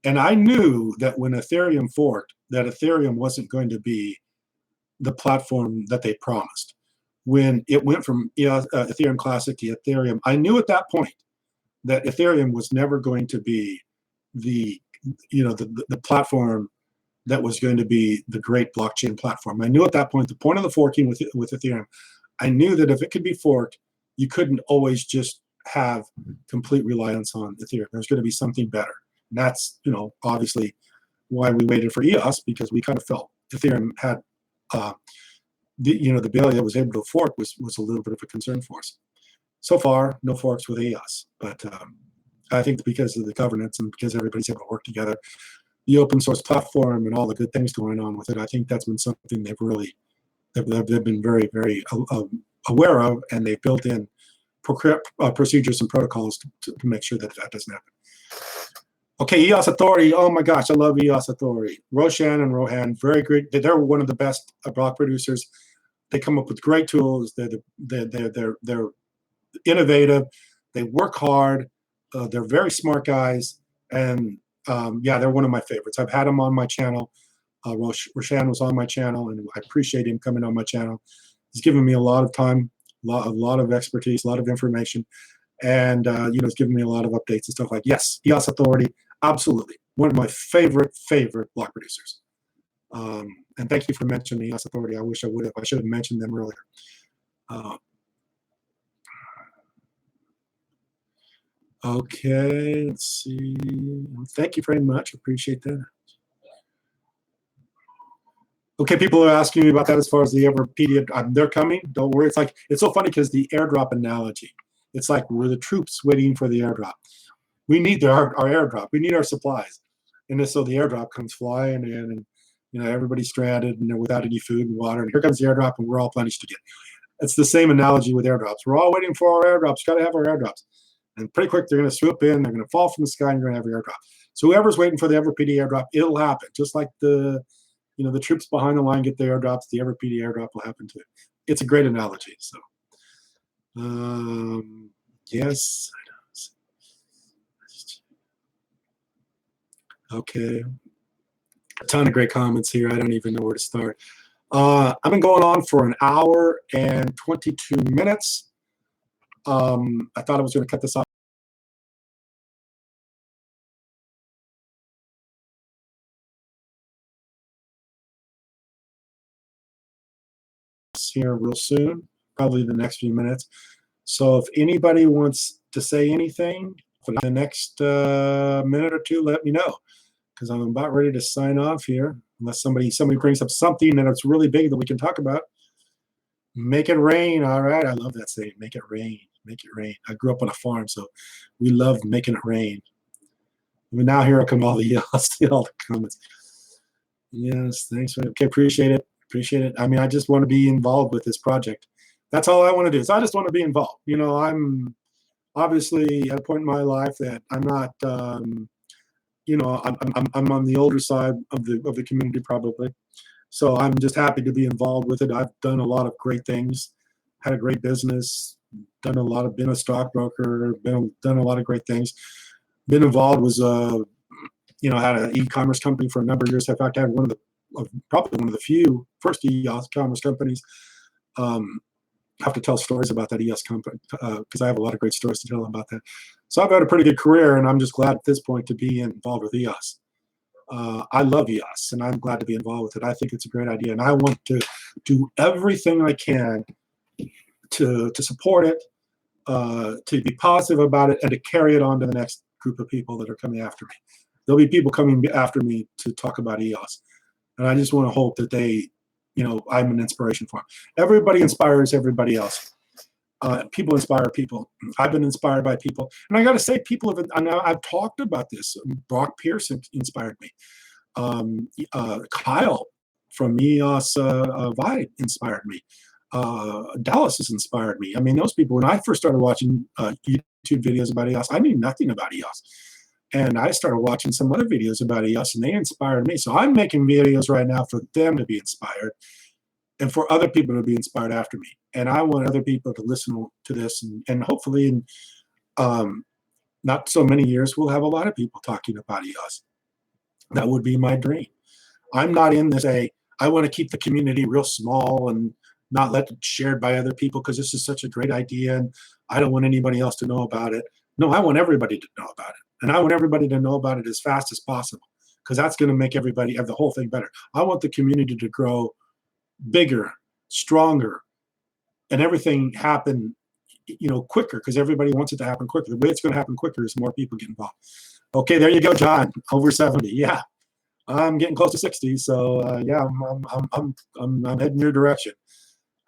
Speaker 1: And I knew that when Ethereum forked, that Ethereum wasn't going to be the platform that they promised. When it went from Ethereum Classic to Ethereum, I knew at that point that Ethereum was never going to be the platform that was going to be the great blockchain platform. I knew at that point, the point of the forking with Ethereum, I knew that if it could be forked, you couldn't always just have complete reliance on Ethereum. There's going to be something better. And that's, obviously why we waited for EOS, because we kind of felt Ethereum had, the ability that was able to fork was a little bit of a concern for us. So far, no forks with EOS, but I think because of the governance and because everybody's able to work together, the open source platform and all the good things going on with it, I think that's been something they've been very, very aware of, and they've built in procedures and protocols to make sure that doesn't happen. Okay, EOS Authority. Oh my gosh, I love EOS Authority. Roshan and Rohan, very great. They're one of the best block producers. They come up with great tools. They're innovative. They work hard. They're very smart guys, and yeah, they're one of my favorites. I've had them on my channel. Roshan was on my channel, and I appreciate him coming on my channel. He's given me a lot of time, a lot of expertise, a lot of information, and he's given me a lot of updates and stuff like. Yes, EOS Authority, absolutely one of my favorite block producers. And thank you for mentioning EOS Authority. I wish I would have. I should have mentioned them earlier. Okay, let's see. Thank you very much. Appreciate that. Okay, people are asking me about that as far as the Everpedia. They're coming. Don't worry. It's so funny because the airdrop analogy. It's like we're the troops waiting for the airdrop. We need our airdrop. We need our supplies, and so the airdrop comes flying in, and everybody's stranded and they're without any food and water. And here comes the airdrop, and we're all punished again. It's the same analogy with airdrops. We're all waiting for our airdrops. Got to have our airdrops. And pretty quick, they're going to swoop in. They're going to fall from the sky, and you're going to have your airdrop. So whoever's waiting for the Everpedia airdrop, it'll happen. Just like the troops behind the line get the airdrops, the Everpedia airdrop will happen too. It's a great analogy. So, yes. Okay. A ton of great comments here. I don't even know where to start. I've been going on for an hour and 22 minutes. I thought I was going to cut this off here real soon, probably the next few minutes. So if anybody wants to say anything for the next minute or two, let me know, because I'm about ready to sign off here. Unless somebody brings up something that's really big that we can talk about. Make it rain. All right, I love that saying. Make it rain. Make it rain. I grew up on a farm, so we love making it rain. But now here come all the comments. Yes, thanks. Okay, appreciate it. Appreciate it. I mean, I just want to be involved with this project. That's all I want to do. Is I just want to be involved. I'm obviously at a point in my life that I'm not. I'm on the older side of the community probably. So I'm just happy to be involved with it. I've done a lot of great things, had a great business, been a stockbroker, done a lot of great things. Been involved, had an e-commerce company for a number of years. In fact, I had probably one of the few first e-commerce companies. I have to tell stories about that EOS company because I have a lot of great stories to tell about that. So I've had a pretty good career, and I'm just glad at this point to be involved with EOS. I love EOS, and I'm glad to be involved with it. I think it's a great idea, and I want to do everything I can to support it, to be positive about it, and to carry it on to the next group of people that are coming after me. There'll be people coming after me to talk about EOS, and I just want to hope that I'm an inspiration for them. Everybody inspires everybody else. People inspire people. I've been inspired by people, and I got to say, I've talked about this. Brock Pierce inspired me. Kyle from EOS Vibe inspired me. Dallas has inspired me. I mean, those people. When I first started watching YouTube videos about EOS, I knew nothing about EOS, and I started watching some other videos about EOS, and they inspired me. So I'm making videos right now for them to be inspired, and for other people to be inspired after me. And I want other people to listen to this, and hopefully in not so many years, we'll have a lot of people talking about EOS. That would be my dream. I'm not in this I want to keep the community real small and not let it shared by other people because this is such a great idea and I don't want anybody else to know about it. No, I want everybody to know about it. And I want everybody to know about it as fast as possible because that's going to make everybody have the whole thing better. I want the community to grow bigger, stronger, and everything happen, quicker because everybody wants it to happen quicker. The way it's going to happen quicker is more people get involved. Okay, there you go, John. Over 70. Yeah, I'm getting close to 60. So yeah, I'm heading your direction.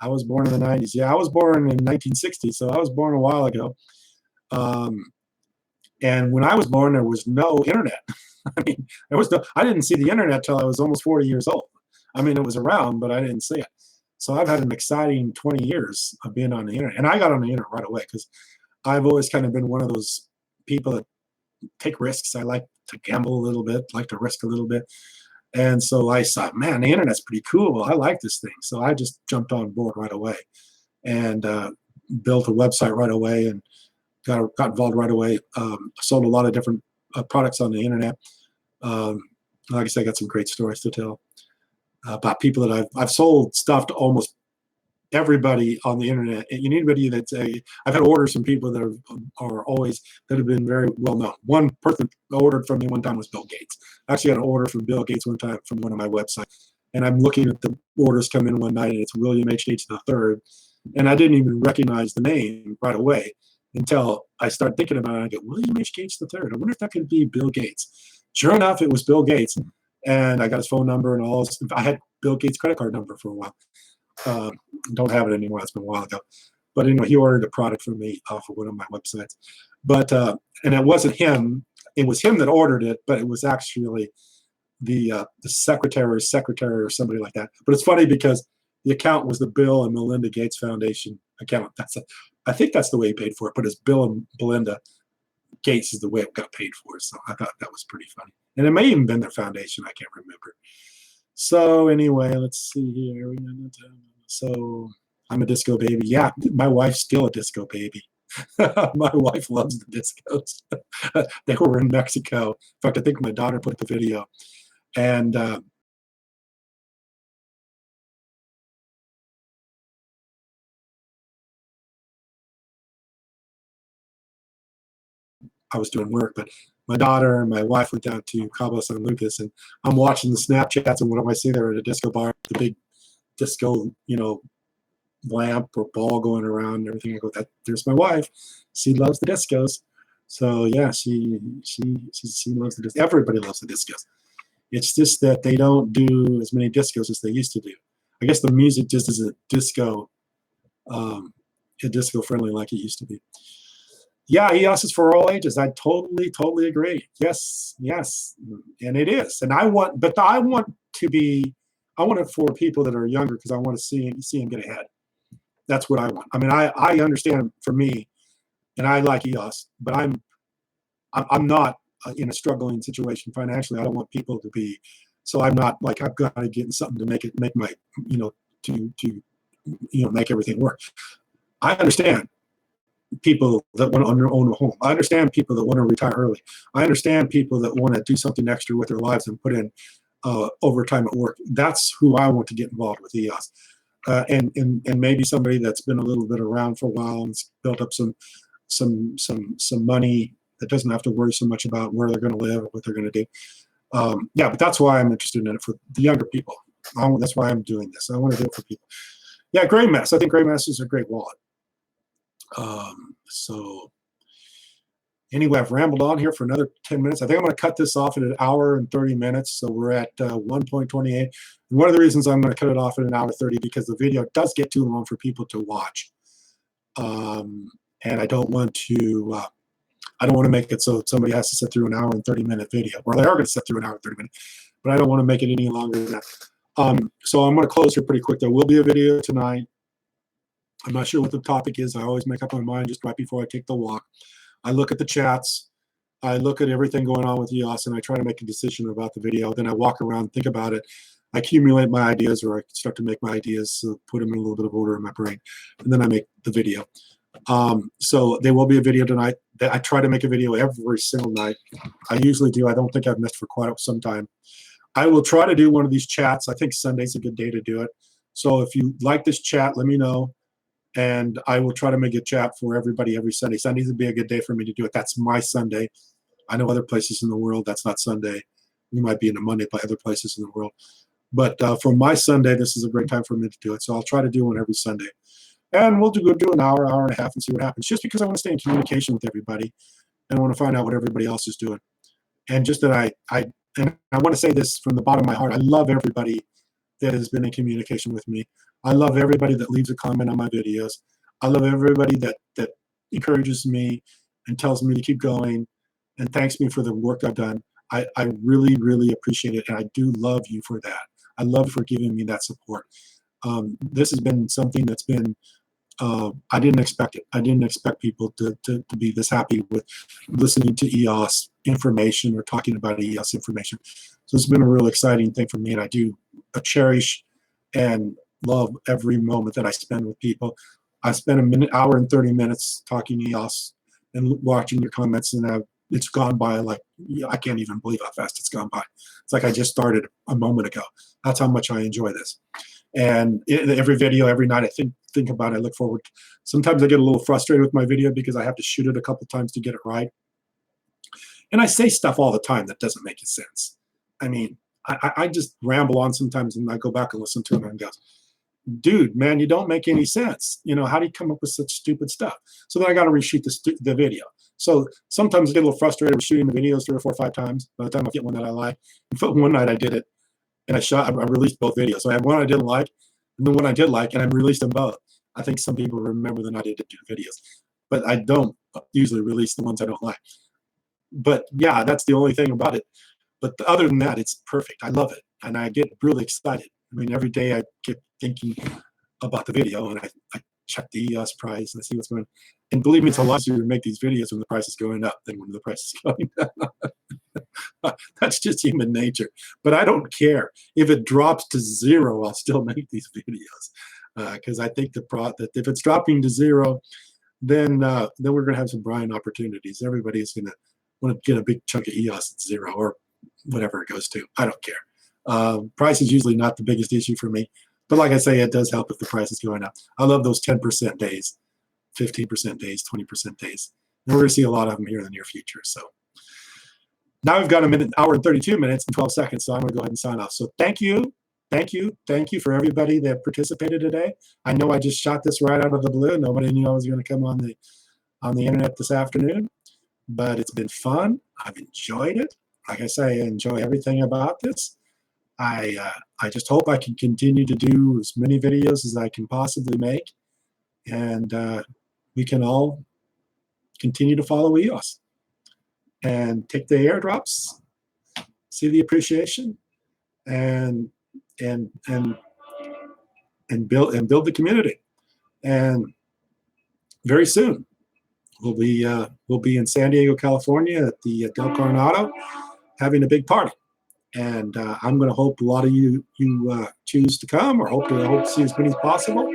Speaker 1: I was born in the 90s. Yeah, I was born in 1960, so I was born a while ago. And when I was born, there was no internet. I mean, I didn't see the internet till I was almost 40 years old. I mean, it was around, but I didn't see it. So I've had an exciting 20 years of being on the internet. And I got on the internet right away because I've always kind of been one of those people that take risks. I like to gamble a little bit, like to risk a little bit. And so I saw, man, the internet's pretty cool. I like this thing. So I just jumped on board right away and built a website right away and got involved right away. Sold a lot of different products on the internet. Um, like I said, I got some great stories to tell about people that I've sold stuff to almost everybody on the internet. And anybody that's I've had orders from people that are always that have been very well known. One person ordered from me one time was Bill Gates. I actually got an order from Bill Gates one time from one of my websites, and I'm looking at the orders come in one night, and it's William H. Gates III, and I didn't even recognize the name right away until I started thinking about it. I go, William H. Gates III. I wonder if that could be Bill Gates. Sure enough, it was Bill Gates, and I got his phone number and all. I had Bill Gates' credit card number for a while. Don't have it anymore. It's been a while ago. But anyway, he ordered a product from me off of one of my websites. But and it wasn't him. It was him that ordered it, but it was actually the secretary's secretary or somebody like that. But it's funny because the account was the Bill and Melinda Gates Foundation account. I think that's the way he paid for it. But it's Bill and Melinda Gates is the way it got paid for. So I thought that was pretty funny. And it may even been their foundation. I can't remember. So anyway, let's see here. So I'm a disco baby. Yeah, my wife's still a disco baby. My wife loves the discos. They were in Mexico. In fact, I think my daughter put the video. And I was doing work, but my daughter and my wife went down to Cabo San Lucas, and I'm watching the Snapchats, and what do I see there at a disco bar? The big disco, lamp or ball going around and everything. I go, there's my wife. She loves the discos. So yeah, she loves the discos. Everybody loves the discos. It's just that they don't do as many discos as they used to do. I guess the music just isn't disco friendly like it used to be. Yeah, EOS is for all ages. I totally agree. Yes, and it is. And I want it for people that are younger because I want to see them get ahead. That's what I want. I mean, I understand for me, and I like EOS, but I'm not in a struggling situation financially. I don't want people to be. So I'm not like I've got to get something to make my to make everything work. I understand people that want to own a home. I understand people that want to retire early. I understand people that want to do something extra with their lives and put in overtime at work. That's who I want to get involved with EOS. And maybe somebody that's been a little bit around for a while and built up some money that doesn't have to worry so much about where they're going to live or what they're going to do. Yeah, but that's why I'm interested in it for the younger people. That's why I'm doing this. I want to do it for people. Yeah, Gray Mess. I think Gray Mess is a great wallet. So anyway, I've rambled on here for another 10 minutes. I think I'm going to cut this off at an hour and 30 minutes. So we're at 1.28. And one of the reasons I'm going to cut it off at an hour 30 because the video does get too long for people to watch. And I don't want to make it so somebody has to sit through an hour and 30-minute video, or they are going to sit through an hour and 30 minutes, but I don't want to make it any longer than that. So I'm going to close here pretty quick. There will be a video tonight. I'm not sure what the topic is. I always make up my mind just right before I take the walk. I look at the chats. I look at everything going on with EOS, and I try to make a decision about the video. Then I walk around, think about it. I accumulate my ideas, or I start to make my ideas, put them in a little bit of order in my brain, and then I make the video. So there will be a video tonight. I try to make a video every single night. I usually do. I don't think I've missed for quite some time. I will try to do one of these chats. I think Sunday's a good day to do it. So if you like this chat, let me know. And I will try to make a chat for everybody every Sunday. Sundays would be a good day for me to do it. That's my Sunday. I know other places in the world, that's not Sunday. We might be in a Monday by other places in the world. But for my Sunday, this is a great time for me to do it. So I'll try to do one every Sunday. And we'll do an hour and a half and see what happens. Just because I want to stay in communication with everybody. And I want to find out what everybody else is doing. And just that I want to say this from the bottom of my heart. I love everybody that has been in communication with me. I love everybody that leaves a comment on my videos. I love everybody that encourages me and tells me to keep going and thanks me for the work I've done. I really appreciate it, and I do love you for that. I love you for giving me that support. This has been something that's been, I didn't expect it. I didn't expect people to be this happy with listening to EOS information or talking about EOS information. So it's been a real exciting thing for me, and I do cherish and love every moment that I spend with people. I spent hour and 30 minutes talking to EOS and watching your comments, and it's gone by like, I can't even believe how fast it's gone by. It's like I just started a moment ago. That's how much I enjoy this. And every video, every night, I think about it. I look forward. Sometimes I get a little frustrated with my video because I have to shoot it a couple times to get it right. And I say stuff all the time that doesn't make sense. I mean, I just ramble on sometimes, and I go back and listen to it and go, dude, man, you don't make any sense. You know, how do you come up with such stupid stuff? So then I got to reshoot the video. So sometimes I get a little frustrated with shooting the videos 3 or 4 or 5 times. By the time I get one that I like, and one night I did it, and I released both videos. So I had one I didn't like, and then one I did like, and I released them both. I think some people remember the night I did 2 videos, but I don't usually release the ones I don't like. But yeah, that's the only thing about it. But other than that, it's perfect. I love it, and I get really excited. I mean, every day I get thinking about the video, and I check the EOS price and I see what's going on. And believe me, it's a lot easier to make these videos when the price is going up than when the price is going down. That's just human nature. But I don't care. If it drops to 0, I'll still make these videos, because I think that if it's dropping to 0, then we're going to have some buying opportunities. Everybody's going to want to get a big chunk of EOS at 0 or whatever it goes to. I don't care. Price is usually not the biggest issue for me. But like I say, it does help if the price is going up. I love those 10% days, 15% days, 20% days. And we're going to see a lot of them here in the near future. So now we've got an hour and 32 minutes and 12 seconds. So I'm going to go ahead and sign off. So thank you for everybody that participated today. I know I just shot this right out of the blue. Nobody knew I was going to come on the internet this afternoon, but it's been fun. I've enjoyed it. Like I say, I enjoy everything about this. I just hope I can continue to do as many videos as I can possibly make, and we can all continue to follow EOS and take the airdrops, see the appreciation, and build the community. And very soon we'll be in San Diego, California at the Del Coronado having a big party. And I'm going to hope a lot of you choose to come, or hope to see as many as possible.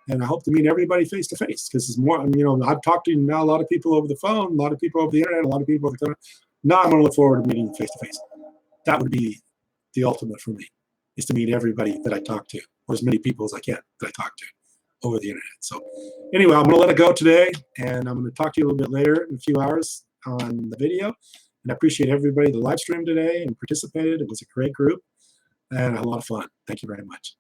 Speaker 1: And I hope to meet everybody face to face, because it's more. I've talked to now a lot of people over the phone, a lot of people over the internet, a lot of people over the internet. Now I'm going to look forward to meeting face to face. That would be the ultimate for me, is to meet everybody that I talk to, or as many people as I can that I talk to over the internet. So anyway, I'm going to let it go today, and I'm going to talk to you a little bit later in a few hours on the video. And I appreciate everybody that live streamed today and participated. It was a great group and a lot of fun. Thank you very much.